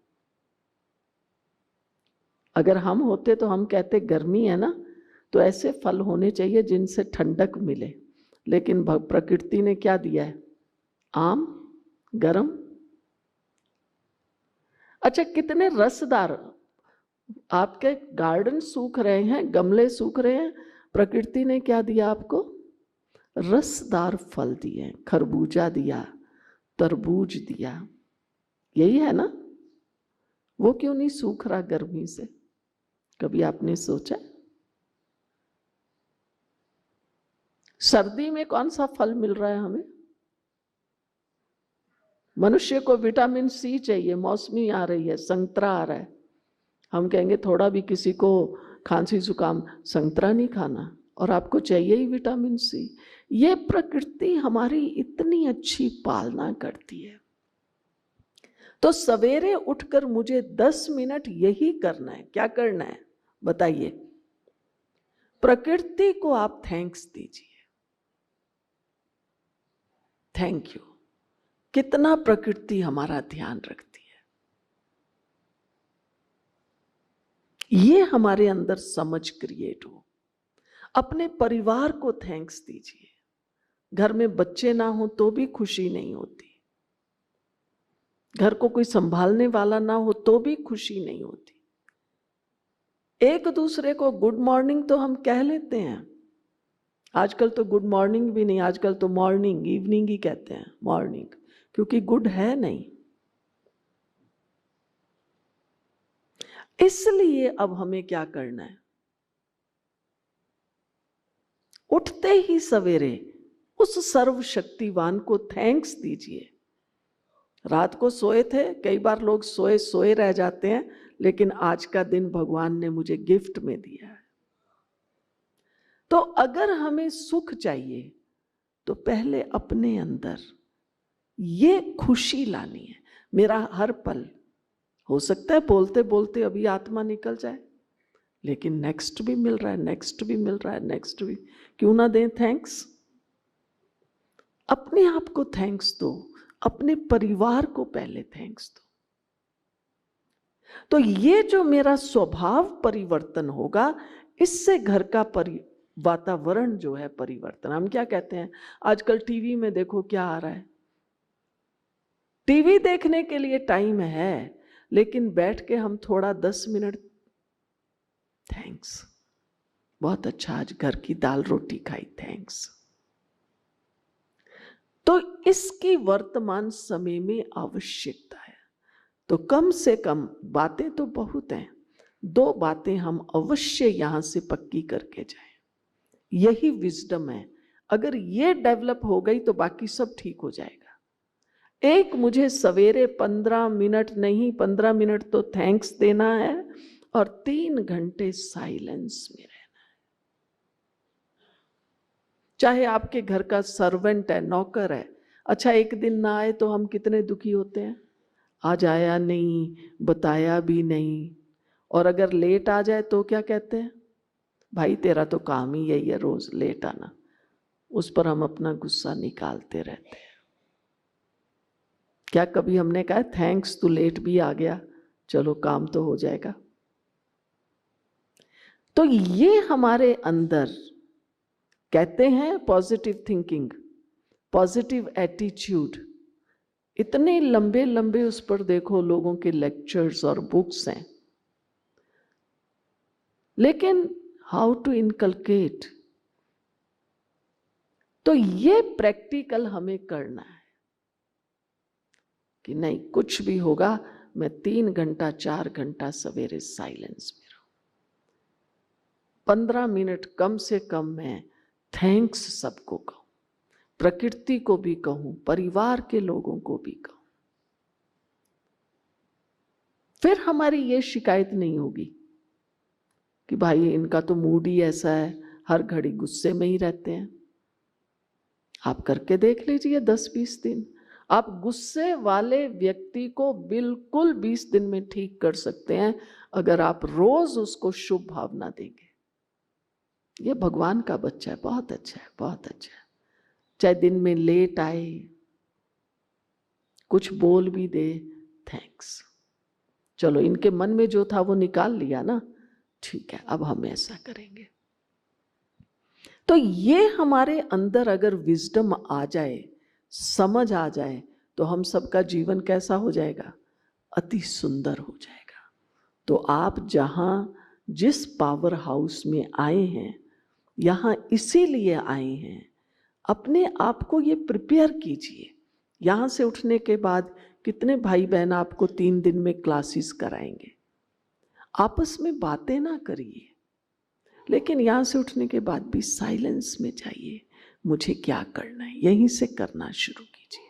अगर हम होते तो हम कहते गर्मी है ना, तो ऐसे फल होने चाहिए जिनसे ठंडक मिले। लेकिन प्रकृति ने क्या दिया है? आम, गरम। अच्छा, कितने रसदार आपके गार्डन सूख रहे हैं, गमले सूख रहे हैं, प्रकृति ने क्या दिया आपको? रसदार फल दिए, खरबूजा दिया, तरबूज दिया। यही है ना? वो क्यों नहीं सूख रहा गर्मी से? कभी आपने सोचा? सर्दी में कौन सा फल मिल रहा है हमें? मनुष्य को विटामिन सी चाहिए, मौसमी आ रही है, संतरा आ रहा है। हम कहेंगे थोड़ा भी किसी को खांसी जुकाम, संतरा नहीं खाना, और आपको चाहिए ही विटामिन सी। ये प्रकृति हमारी इतनी अच्छी पालना करती है। तो सवेरे उठकर मुझे 10 मिनट यही करना है। क्या करना है बताइए? प्रकृति को आप थैंक्स दीजिए, थैंक यू। कितना प्रकृति हमारा ध्यान रखती है। ये हमारे अंदर समझ क्रिएट हो। अपने परिवार को थैंक्स दीजिए। घर में बच्चे ना हो तो भी खुशी नहीं होती, घर को कोई संभालने वाला ना हो तो भी खुशी नहीं होती। एक दूसरे को गुड मॉर्निंग तो हम कह लेते हैं, आजकल तो गुड मॉर्निंग भी नहीं, आजकल तो मॉर्निंग इवनिंग ही कहते हैं, मॉर्निंग, क्योंकि गुड है नहीं। इसलिए अब हमें क्या करना है? उठते ही सवेरे उस सर्वशक्तिवान को थैंक्स दीजिए। रात को सोए थे, कई बार लोग सोए सोए रह जाते हैं, लेकिन आज का दिन भगवान ने मुझे गिफ्ट में दिया है। तो अगर हमें सुख चाहिए तो पहले अपने अंदर ये खुशी लानी है। मेरा हर पल, हो सकता है बोलते बोलते अभी आत्मा निकल जाए, लेकिन नेक्स्ट भी मिल रहा है, नेक्स्ट भी मिल रहा है, नेक्स्ट भी, क्यों ना दें थैंक्स? अपने आप को थैंक्स दो, अपने परिवार को पहले थैंक्स दो। तो ये जो मेरा स्वभाव परिवर्तन होगा, इससे घर का वातावरण जो है परिवर्तन। हम क्या कहते हैं आजकल टीवी में देखो क्या आ रहा है। टीवी देखने के लिए टाइम है, लेकिन बैठ के हम थोड़ा 10 मिनट थैंक्स, बहुत अच्छा आज घर की दाल रोटी खाई, थैंक्स। तो इसकी वर्तमान समय में आवश्यकता है। तो कम से कम, बातें तो बहुत हैं, 2 बातें हम अवश्य यहां से पक्की करके जाएं। यही विजडम है। अगर ये डेवलप हो गई तो बाकी सब ठीक हो जाएगा। एक मुझे सवेरे 15 मिनट नहीं, 15 मिनट तो थैंक्स देना है और 3 घंटे साइलेंस में रहना है। चाहे आपके घर का सर्वेंट है, नौकर है, अच्छा एक दिन ना आए तो हम कितने दुखी होते हैं। आज आया नहीं, बताया भी नहीं, और अगर लेट आ जाए तो क्या कहते हैं, भाई तेरा तो काम ही यही है रोज लेट आना। उस पर हम अपना गुस्सा निकालते रहते हैं। क्या कभी हमने कहा थैंक्स तू लेट भी आ गया, चलो काम तो हो जाएगा। तो ये हमारे अंदर कहते हैं पॉजिटिव थिंकिंग, पॉजिटिव एटीट्यूड। इतने लंबे लंबे उस पर देखो लोगों के लेक्चर्स और बुक्स हैं, लेकिन हाउ टू इनकलकेट, तो ये प्रैक्टिकल हमें करना है कि नहीं कुछ भी होगा मैं 3 घंटा 4 घंटा सवेरे साइलेंस में रहूं, 15 मिनट कम से कम मैं थैंक्स सबको कहूं, प्रकृति को भी कहूं, परिवार के लोगों को भी कहूं। फिर हमारी ये शिकायत नहीं होगी कि भाई इनका तो मूड ही ऐसा है, हर घड़ी गुस्से में ही रहते हैं। आप करके देख लीजिए 10-20 दिन, आप गुस्से वाले व्यक्ति को बिल्कुल 20 दिन में ठीक कर सकते हैं अगर आप रोज उसको शुभ भावना देंगे। ये भगवान का बच्चा है, बहुत अच्छा है, बहुत अच्छा है। चाहे दिन में लेट आए, कुछ बोल भी दे, थैंक्स, चलो इनके मन में जो था वो निकाल लिया ना, ठीक है अब हम ऐसा करेंगे। तो ये हमारे अंदर अगर विजडम आ जाए, समझ आ जाए, तो हम सबका जीवन कैसा हो जाएगा, अति सुंदर हो जाएगा। तो आप जहां जिस पावर हाउस में आए हैं, यहां इसीलिए आए हैं, अपने आप को ये प्रिपेयर कीजिए। यहां से उठने के बाद कितने भाई बहन आपको 3 दिन में क्लासेस कराएंगे, आपस में बातें ना करिए, लेकिन यहां से उठने के बाद भी साइलेंस में जाइए, मुझे क्या करना है यहीं से करना शुरू कीजिए।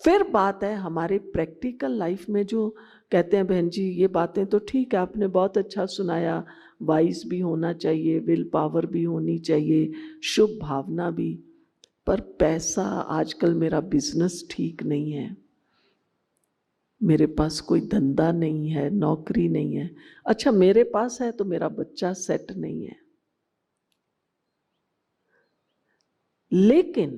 फिर बात है हमारे प्रैक्टिकल लाइफ में, जो कहते हैं बहन जी ये बातें तो ठीक है आपने बहुत अच्छा सुनाया, वाइज भी होना चाहिए, विल पावर भी होनी चाहिए, शुभ भावना भी, पर पैसा, आजकल मेरा बिजनेस ठीक नहीं है, मेरे पास कोई धंधा नहीं है, नौकरी नहीं है, अच्छा मेरे पास है तो मेरा बच्चा सेट नहीं है। लेकिन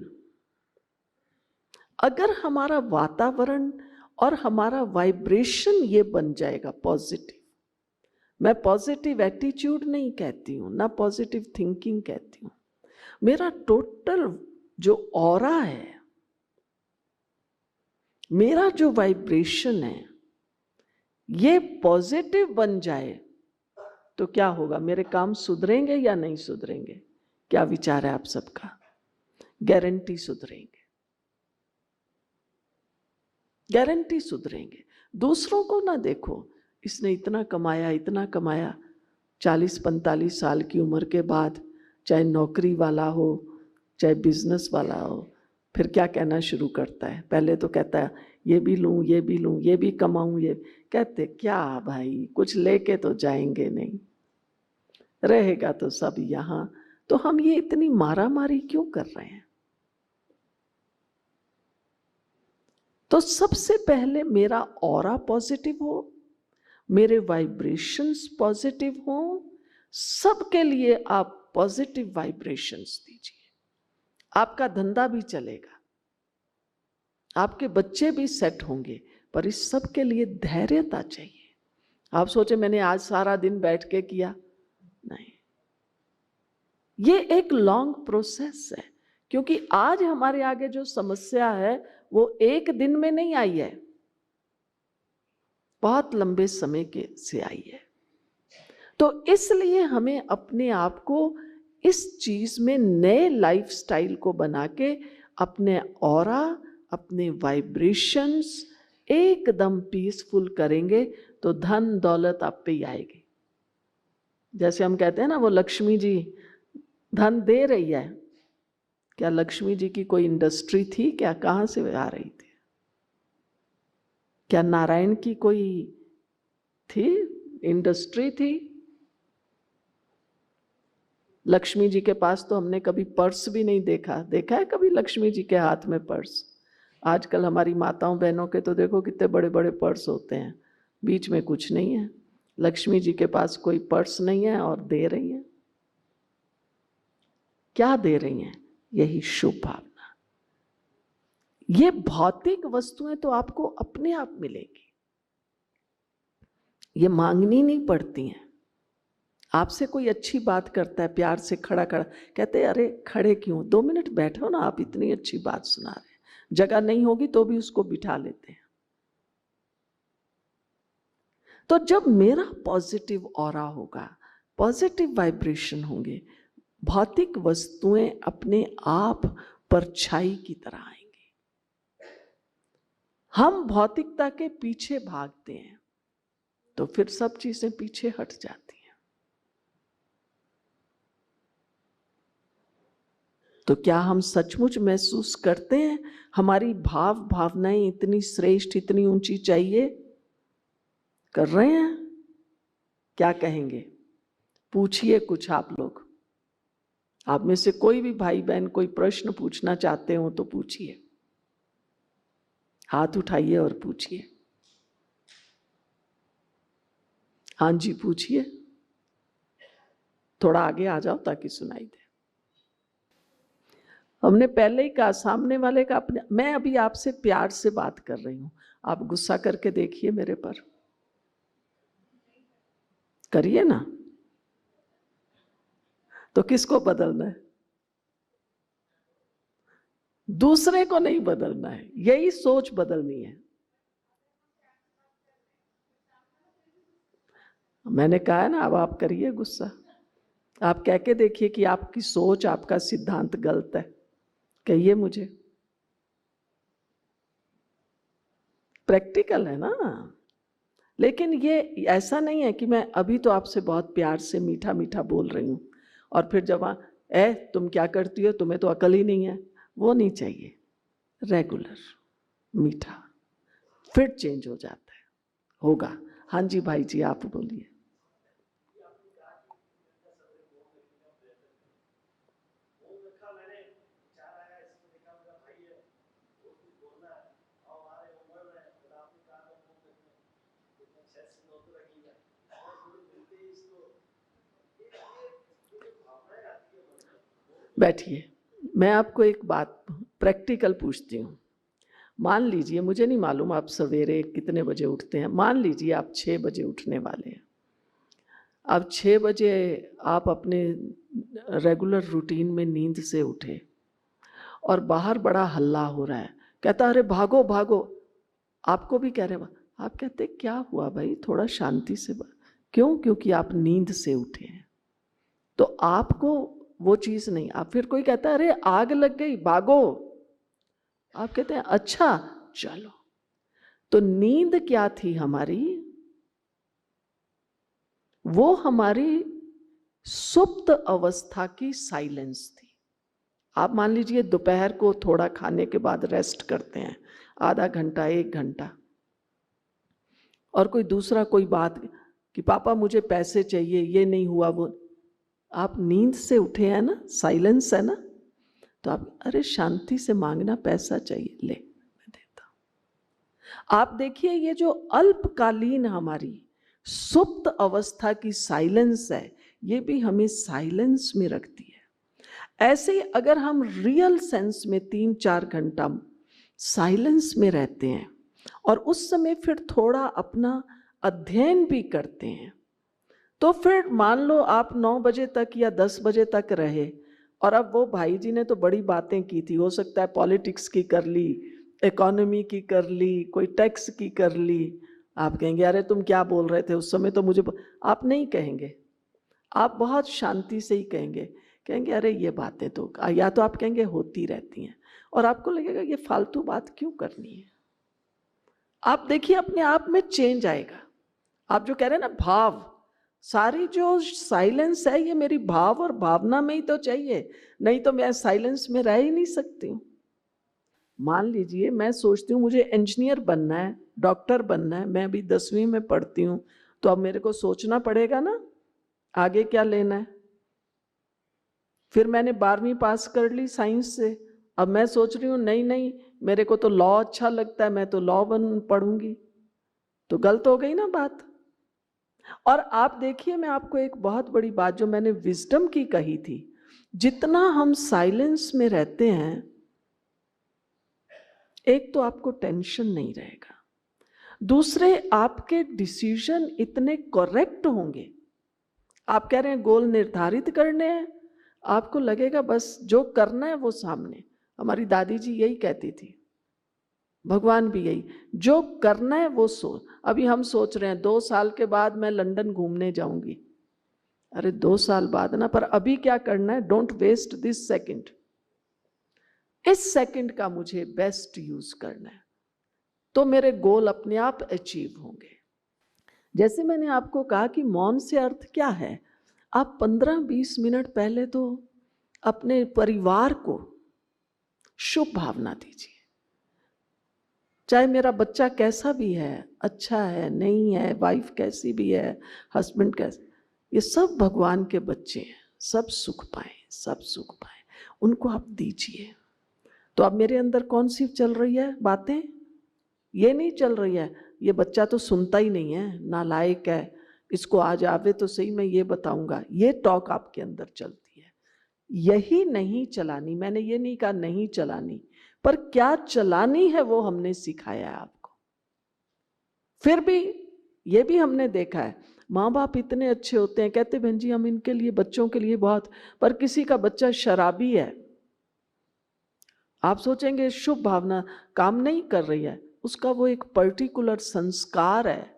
अगर हमारा वातावरण और हमारा वाइब्रेशन ये बन जाएगा पॉजिटिव, मैं पॉजिटिव एटीट्यूड नहीं कहती हूं, ना पॉजिटिव थिंकिंग कहती हूं, मेरा टोटल जो ऑरा है, मेरा जो वाइब्रेशन है ये पॉजिटिव बन जाए, तो क्या होगा, मेरे काम सुधरेंगे या नहीं सुधरेंगे? क्या विचार है आप सबका? गारंटी सुधरेंगे, गारंटी सुधरेंगे। दूसरों को ना देखो, इसने इतना कमाया इतना कमाया, 40-45 साल की उम्र के बाद, चाहे नौकरी वाला हो चाहे बिजनेस वाला हो, फिर क्या कहना शुरू करता है, पहले तो कहता है ये भी लूं ये भी लूं ये भी कमाऊं, ये कहते क्या भाई कुछ लेके तो जाएंगे नहीं, रहेगा तो सब यहां, तो हम ये इतनी मारा मारी क्यों कर रहे हैं? तो सबसे पहले मेरा ऑरा पॉजिटिव हो, मेरे वाइब्रेशंस पॉजिटिव हो, सबके लिए आप पॉजिटिव वाइब्रेशंस दीजिए, आपका धंधा भी चलेगा, आपके बच्चे भी सेट होंगे, पर इस सब के लिए धैर्यता चाहिए। आप सोचे मैंने आज सारा दिन बैठ के किया, नहीं, ये एक लॉन्ग प्रोसेस है, क्योंकि आज हमारे आगे जो समस्या है वो एक दिन में नहीं आई है, बहुत लंबे समय के से आई है। तो इसलिए हमें अपने आप को इस चीज में नए लाइफस्टाइल को बना के अपने ऑरा, अपने वाइब्रेशंस एकदम पीसफुल करेंगे, तो धन दौलत आप पे ही आएगी। जैसे हम कहते हैं ना, वो लक्ष्मी जी धन दे रही है, क्या लक्ष्मी जी की कोई इंडस्ट्री थी क्या? कहाँ से आ रही थी? क्या नारायण की कोई थी इंडस्ट्री थी? लक्ष्मी जी के पास तो हमने कभी पर्स भी नहीं देखा। देखा है कभी लक्ष्मी जी के हाथ में पर्स? आजकल हमारी माताओं बहनों के तो देखो कितने बड़े बड़े पर्स होते हैं, बीच में कुछ नहीं है। लक्ष्मी जी के पास कोई पर्स नहीं है और दे रही है। क्या दे रही हैं? यही शुभ भावना। ये भौतिक वस्तुएं तो आपको अपने आप मिलेगी, ये मांगनी नहीं पड़ती हैं। आपसे कोई अच्छी बात करता है, प्यार से खड़ा खड़ा, कहते हैं अरे खड़े क्यों, 2 मिनट बैठो ना, आप इतनी अच्छी बात सुना रहे हैं। जगह नहीं होगी तो भी उसको बिठा लेते हैं। तो जब मेरा पॉजिटिव ऑरा होगा, पॉजिटिव वाइब्रेशन होंगे, भौतिक वस्तुएं अपने आप परछाई की तरह आएंगी। हम भौतिकता के पीछे भागते हैं तो फिर सब चीजें पीछे हट जाती हैं। तो क्या हम सचमुच महसूस करते हैं हमारी भावनाएं इतनी श्रेष्ठ, इतनी ऊंची चाहिए? कर रहे हैं? क्या कहेंगे? पूछिए कुछ आप लोग। आप में से कोई भी भाई बहन कोई प्रश्न पूछना चाहते हो तो पूछिए, हाथ उठाइए और पूछिए। हाँ जी पूछिए, थोड़ा आगे आ जाओ ताकि सुनाई दे। हमने पहले ही कहा सामने वाले का अपने, मैं अभी आपसे प्यार से बात कर रही हूं, आप गुस्सा करके देखिए मेरे पर, करिए ना। तो किसको बदलना है? दूसरे को नहीं बदलना है, यही सोच बदलनी है। मैंने कहा है ना, अब आप करिए गुस्सा। आप कह के देखिए कि आपकी सोच, आपका सिद्धांत गलत है, कहिए मुझे। प्रैक्टिकल है ना। लेकिन ये ऐसा नहीं है कि मैं अभी तो आपसे बहुत प्यार से मीठा मीठा बोल रही हूं और फिर जब तुम क्या करती हो, तुम्हें तो अकल ही नहीं है, वो नहीं चाहिए। रेगुलर मीठा, फिर चेंज हो जाता है, होगा। हाँ जी भाई जी आप बोलिए। बैठिए, मैं आपको एक बात प्रैक्टिकल पूछती हूँ। मान लीजिए, मुझे नहीं मालूम आप सवेरे कितने बजे उठते हैं, मान लीजिए आप 6 बजे उठने वाले हैं। अब 6 बजे आप अपने रेगुलर रूटीन में नींद से उठे और बाहर बड़ा हल्ला हो रहा है, कहता अरे भागो भागो, आपको भी कह रहे, आप कहते क्या हुआ भाई, थोड़ा शांति से क्यों? क्योंकि आप नींद से उठे हैं तो आपको वो चीज नहीं। आप फिर कोई कहता है अरे आग लग गई भागो, आप कहते हैं अच्छा चलो। तो नींद क्या थी हमारी? वो हमारी सुप्त अवस्था की साइलेंस थी। आप मान लीजिए दोपहर को थोड़ा खाने के बाद रेस्ट करते हैं, आधा घंटा 1 घंटा, और कोई दूसरा कोई बात कि पापा मुझे पैसे चाहिए, ये नहीं हुआ वो, आप नींद से उठे हैं ना, साइलेंस है ना, तो आप अरे शांति से मांगना, पैसा चाहिए, ले मैं देता हूं। आप देखिए ये जो अल्पकालीन हमारी सुप्त अवस्था की साइलेंस है, ये भी हमें साइलेंस में रखती है। ऐसे ही अगर हम रियल सेंस में 3-4 घंटा साइलेंस में रहते हैं और उस समय फिर थोड़ा अपना अध्ययन भी करते हैं, तो फिर मान लो आप 9 बजे तक या 10 बजे तक रहे और अब वो भाई जी ने तो बड़ी बातें की थी, हो सकता है पॉलिटिक्स की कर ली, इकोनॉमी की कर ली, कोई टैक्स की कर ली, आप कहेंगे अरे तुम क्या बोल रहे थे उस समय तो मुझे, आप नहीं कहेंगे, आप बहुत शांति से ही कहेंगे अरे ये बातें तो, या तो आप कहेंगे होती रहती हैं, और आपको लगेगा ये फालतू बात क्यों करनी है। आप देखिए अपने आप में चेंज आएगा। आप जो कह रहे हैं ना भाव, सारी जो साइलेंस है ये मेरी भाव और भावना में ही तो चाहिए, नहीं तो मैं साइलेंस में रह ही नहीं सकती हूँ। मान लीजिए मैं सोचती हूँ मुझे इंजीनियर बनना है, डॉक्टर बनना है, मैं अभी 10वीं में पढ़ती हूँ, तो अब मेरे को सोचना पड़ेगा ना आगे क्या लेना है। फिर मैंने 12वीं पास कर ली साइंस से, अब मैं सोच रही हूँ नहीं नहीं मेरे को तो लॉ अच्छा लगता है, मैं तो लॉ पढ़ूंगी, तो गलत हो गई ना बात। और आप देखिए मैं आपको एक बहुत बड़ी बात जो मैंने विजडम की कही थी, जितना हम साइलेंस में रहते हैं, एक तो आपको टेंशन नहीं रहेगा, दूसरे आपके डिसीजन इतने करेक्ट होंगे। आप कह रहे हैं गोल निर्धारित करने हैं, आपको लगेगा बस जो करना है वो सामने। हमारी दादी जी यही कहती थी, भगवान भी यही, जो करना है वो सोच। अभी हम सोच रहे हैं 2 साल के बाद मैं लंदन घूमने जाऊंगी। अरे 2 साल बाद ना, पर अभी क्या करना है, डोंट वेस्ट दिस सेकंड। इस सेकंड का मुझे बेस्ट यूज करना है, तो मेरे गोल अपने आप अचीव होंगे। जैसे मैंने आपको कहा कि मौन से अर्थ क्या है, आप 15-20 मिनट पहले तो अपने परिवार को शुभ भावना दीजिए। चाहे मेरा बच्चा कैसा भी है, अच्छा है नहीं है, वाइफ कैसी भी है, हस्बैंड कैसे, ये सब भगवान के बच्चे हैं, सब सुख पाए, सब सुख पाए, उनको आप दीजिए। तो अब मेरे अंदर कौन सी चल रही है बातें, ये नहीं चल रही है ये बच्चा तो सुनता ही नहीं है, नालायक है, इसको आज आवे तो सही मैं ये बताऊंगा, ये टॉक आपके अंदर चलती है। यही नहीं चलानी, मैंने ये नहीं कहा नहीं चलानी, पर क्या चलानी है वो हमने सिखाया है आपको। फिर भी ये भी हमने देखा है, माँ बाप इतने अच्छे होते हैं, कहते बहन जी हम इनके लिए बच्चों के लिए बहुत, पर किसी का बच्चा शराबी है, आप सोचेंगे शुभ भावना काम नहीं कर रही है, उसका वो एक पर्टिकुलर संस्कार है,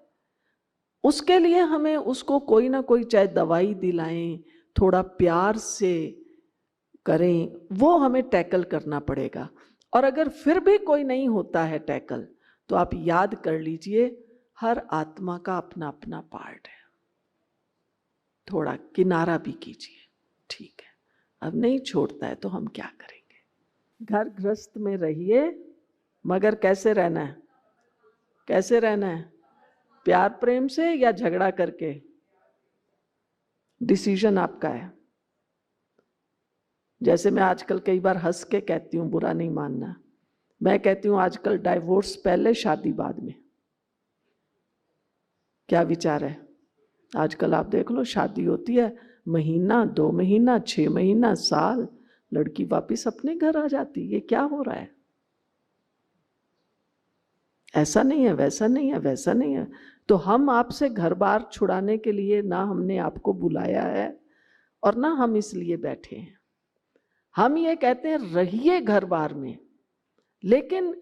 उसके लिए हमें उसको कोई ना कोई चाहे दवाई दिलाएं, थोड़ा प्यार से करें, वो हमें टैकल करना पड़ेगा। और अगर फिर भी कोई नहीं होता है टैकल, तो आप याद कर लीजिए हर आत्मा का अपना अपना पार्ट है, थोड़ा किनारा भी कीजिए, ठीक है। अब नहीं छोड़ता है तो हम क्या करेंगे। घर गृहस्थ में रहिए, मगर कैसे रहना है, कैसे रहना है, प्यार प्रेम से या झगड़ा करके, डिसीजन आपका है। जैसे मैं आजकल कई बार हंस के कहती हूँ, बुरा नहीं मानना, मैं कहती हूँ आजकल डाइवोर्स पहले शादी बाद में। क्या विचार है? आजकल आप देख लो शादी होती है, महीना 2 महीना 6 महीना साल, लड़की वापिस अपने घर आ जाती, ये क्या हो रहा है? ऐसा नहीं है, वैसा नहीं है, वैसा नहीं है। तो हम आपसे घर बार छुड़ाने के लिए ना हमने आपको बुलाया है और ना हम इसलिए बैठे हैं। हम ये कहते हैं रहिए घर बार में, लेकिन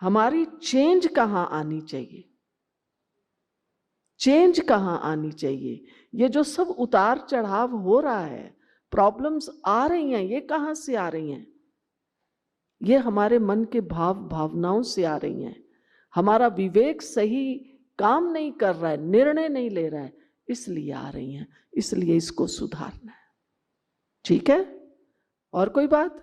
हमारी चेंज कहाँ आनी चाहिए, चेंज कहाँ आनी चाहिए। ये जो सब उतार चढ़ाव हो रहा है, प्रॉब्लम्स आ रही हैं, ये कहाँ से आ रही हैं? ये हमारे मन के भाव भावनाओं से आ रही हैं। हमारा विवेक सही काम नहीं कर रहा है, निर्णय नहीं ले रहा है, इसलिए आ रही हैं। इसलिए इसको सुधारना है, ठीक है। और कोई बात?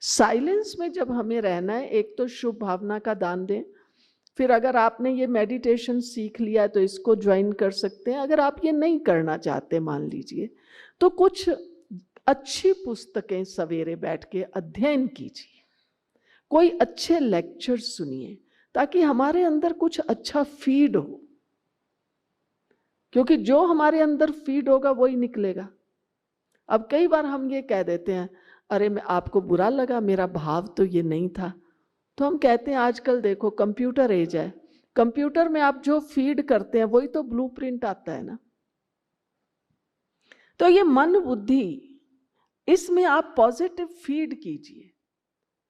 साइलेंस में जब हमें रहना है, एक तो शुभ भावना का दान दें। फिर अगर आपने ये मेडिटेशन सीख लिया तो इसको ज्वाइन कर सकते हैं। अगर आप ये नहीं करना चाहते मान लीजिए, तो कुछ अच्छी पुस्तकें सवेरे बैठ के अध्ययन कीजिए, कोई अच्छे लेक्चर सुनिए, ताकि हमारे अंदर कुछ अच्छा फीड हो, क्योंकि जो हमारे अंदर फीड होगा वही निकलेगा। अब कई बार हम ये कह देते हैं, अरे मैं आपको बुरा लगा, मेरा भाव तो ये नहीं था। तो हम कहते हैं आजकल देखो कंप्यूटर एज है, कंप्यूटर में आप जो फीड करते हैं वही तो ब्लूप्रिंट आता है ना। तो ये मन बुद्धि, इसमें आप पॉजिटिव फीड कीजिए,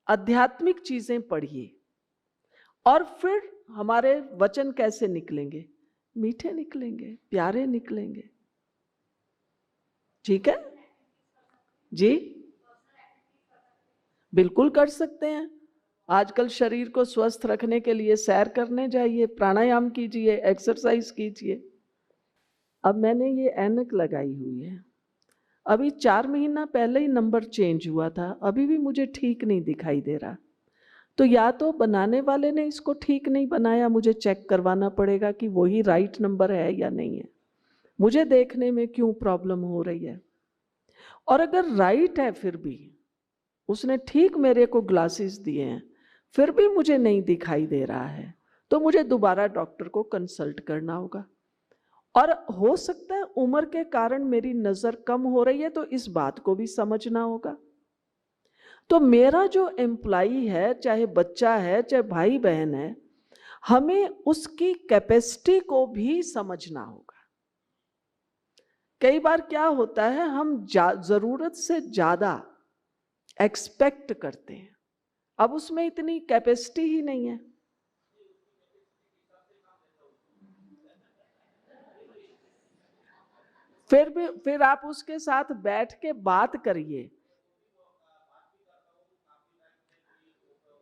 आध्यात्मिक चीजें पढ़िए, और फिर हमारे वचन कैसे निकलेंगे, मीठे निकलेंगे, प्यारे निकलेंगे, ठीक है जी। बिल्कुल कर सकते हैं। आजकल शरीर को स्वस्थ रखने के लिए सैर करने जाइए, प्राणायाम कीजिए, एक्सरसाइज कीजिए। अब मैंने ये ऐनक लगाई हुई है, अभी 4 महीना पहले ही नंबर चेंज हुआ था, अभी भी मुझे ठीक नहीं दिखाई दे रहा। तो या तो बनाने वाले ने इसको ठीक नहीं बनाया, मुझे चेक करवाना पड़ेगा कि वही राइट नंबर है या नहीं है, मुझे देखने में क्यों प्रॉब्लम हो रही है। और अगर राइट है फिर भी उसने ठीक मेरे को ग्लासेस दिए हैं, फिर भी मुझे नहीं दिखाई दे रहा है, तो मुझे दोबारा डॉक्टर को कंसल्ट करना होगा। और हो सकता है उम्र के कारण मेरी नजर कम हो रही है, तो इस बात को भी समझना होगा। तो मेरा जो एम्प्लॉई है, चाहे बच्चा है चाहे भाई बहन है, हमें उसकी कैपेसिटी को भी समझना होगा। कई बार क्या होता है, हम जरूरत से ज्यादा एक्सपेक्ट करते हैं, अब उसमें इतनी कैपेसिटी ही नहीं है। फिर आप उसके साथ बैठ के बात करिए।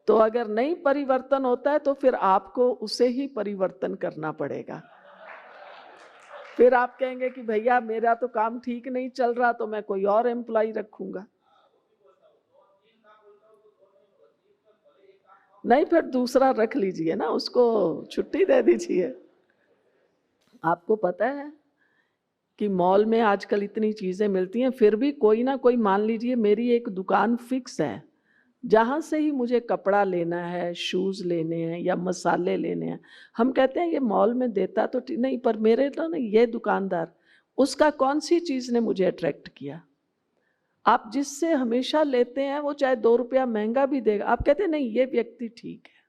तो अगर नहीं परिवर्तन होता है तो फिर आपको उसे ही परिवर्तन करना पड़ेगा। फिर आप कहेंगे कि भैया मेरा तो काम ठीक नहीं चल रहा, तो मैं कोई और एम्प्लॉय रखूंगा। नहीं, फिर दूसरा रख लीजिए ना, उसको छुट्टी दे दीजिए। आपको पता है कि मॉल में आजकल इतनी चीजें मिलती हैं, फिर भी कोई ना कोई, मान लीजिए मेरी एक दुकान फिक्स है, जहाँ से ही मुझे कपड़ा लेना है, शूज़ लेने हैं या मसाले लेने हैं, हम कहते हैं ये मॉल में देता तो नहीं, पर मेरे तो नहीं, ये दुकानदार, उसका कौन सी चीज़ ने मुझे अट्रैक्ट किया। आप जिससे हमेशा लेते हैं वो चाहे 2 रुपया महंगा भी देगा, आप कहते हैं नहीं ये व्यक्ति ठीक है।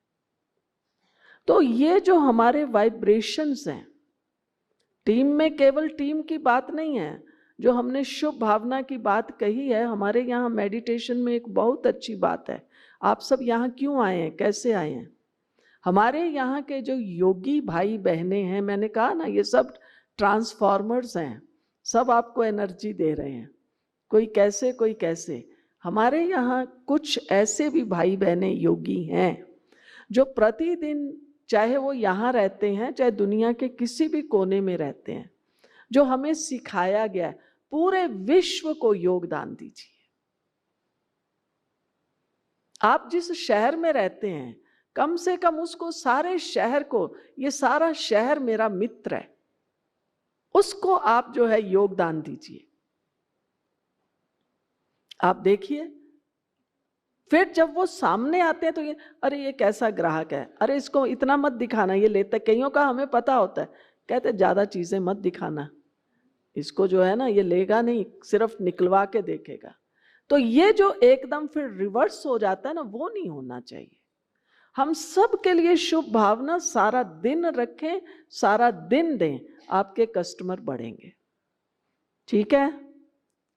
तो ये जो हमारे वाइब्रेशंस हैं, टीम में केवल टीम की बात नहीं है, जो हमने शुभ भावना की बात कही है, हमारे यहाँ मेडिटेशन में एक बहुत अच्छी बात है। आप सब यहाँ क्यों आए हैं, कैसे आए हैं? हमारे यहाँ के जो योगी भाई बहने हैं, मैंने कहा ना ये सब ट्रांसफॉर्मर्स हैं, सब आपको एनर्जी दे रहे हैं, कोई कैसे कोई कैसे। हमारे यहाँ कुछ ऐसे भी भाई बहने योगी हैं जो प्रतिदिन, चाहे वो यहाँ रहते हैं चाहे दुनिया के किसी भी कोने में रहते हैं, जो हमें सिखाया गया है, पूरे विश्व को योगदान दीजिए। आप जिस शहर में रहते हैं, कम से कम उसको, सारे शहर को, ये सारा शहर मेरा मित्र है, उसको आप जो है योगदान दीजिए। आप देखिए, फिर जब वो सामने आते हैं तो ये, अरे ये कैसा ग्राहक है, अरे इसको इतना मत दिखाना, ये लेता, कईयों का हमें पता होता है, कहते ज्यादा चीजें मत दिखाना, इसको जो है ना ये लेगा नहीं, सिर्फ निकलवा के देखेगा। तो ये जो एकदम फिर रिवर्स हो जाता है ना, वो नहीं होना चाहिए। हम सब के लिए शुभ भावना सारा दिन रखें, सारा दिन दें, आपके कस्टमर बढ़ेंगे। ठीक है,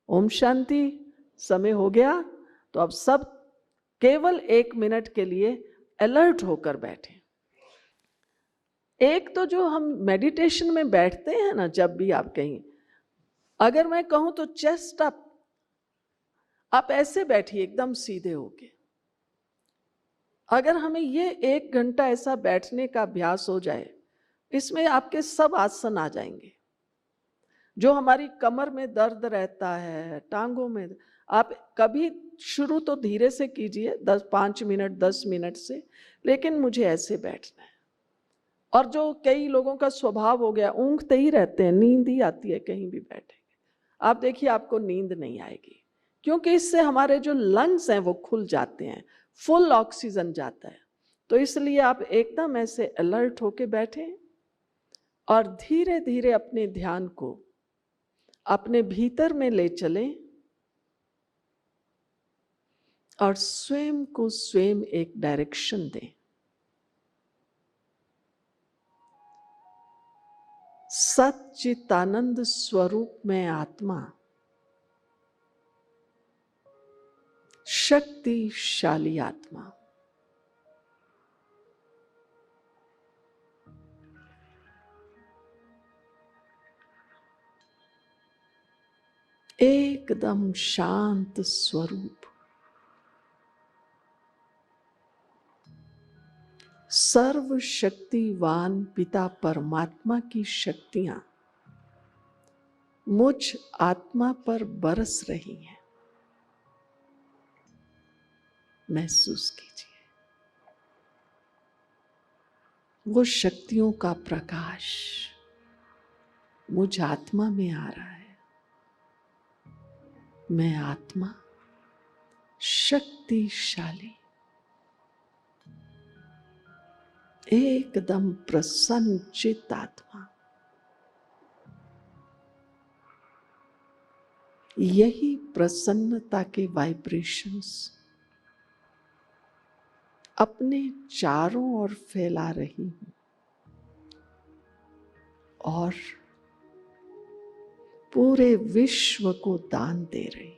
ओम शांति। समय हो गया, तो अब सब केवल 1 मिनट के लिए अलर्ट होकर बैठे। एक तो जो हम मेडिटेशन में बैठते हैं ना, जब भी आप कहीं, अगर मैं कहूं तो चेस्ट अप, आप ऐसे बैठिए एकदम सीधे होके। अगर हमें ये 1 घंटा ऐसा बैठने का अभ्यास हो जाए, इसमें आपके सब आसन आ जाएंगे। जो हमारी कमर में दर्द रहता है, टांगों में, आप कभी शुरू तो धीरे से कीजिए, 5 मिनट 10 मिनट से, लेकिन मुझे ऐसे बैठना है। और जो कई लोगों का स्वभाव हो गया, ऊँघते ही रहते हैं, नींद ही आती है कहीं भी बैठेंगे, आप देखिए आपको नींद नहीं आएगी, क्योंकि इससे हमारे जो लंग्स हैं वो खुल जाते हैं, फुल ऑक्सीजन जाता है। तो इसलिए आप एकदम ऐसे अलर्ट होके बैठें और धीरे धीरे अपने ध्यान को अपने भीतर में ले चलें और स्वयं को स्वयं एक डायरेक्शन दें। सच्चिदानंद स्वरूप में आत्मा शक्तिशाली आत्मा, एकदम शांत स्वरूप, सर्वशक्तिवान पिता परमात्मा की शक्तियां मुझ आत्मा पर बरस रही हैं। महसूस कीजिए वो शक्तियों का प्रकाश मुझ आत्मा में आ रहा है। मैं आत्मा शक्तिशाली, एकदम प्रसन्न चित्त आत्मा। यही प्रसन्नता के वाइब्रेशंस अपने चारों ओर फैला रही हूं और पूरे विश्व को दान दे रही हूं।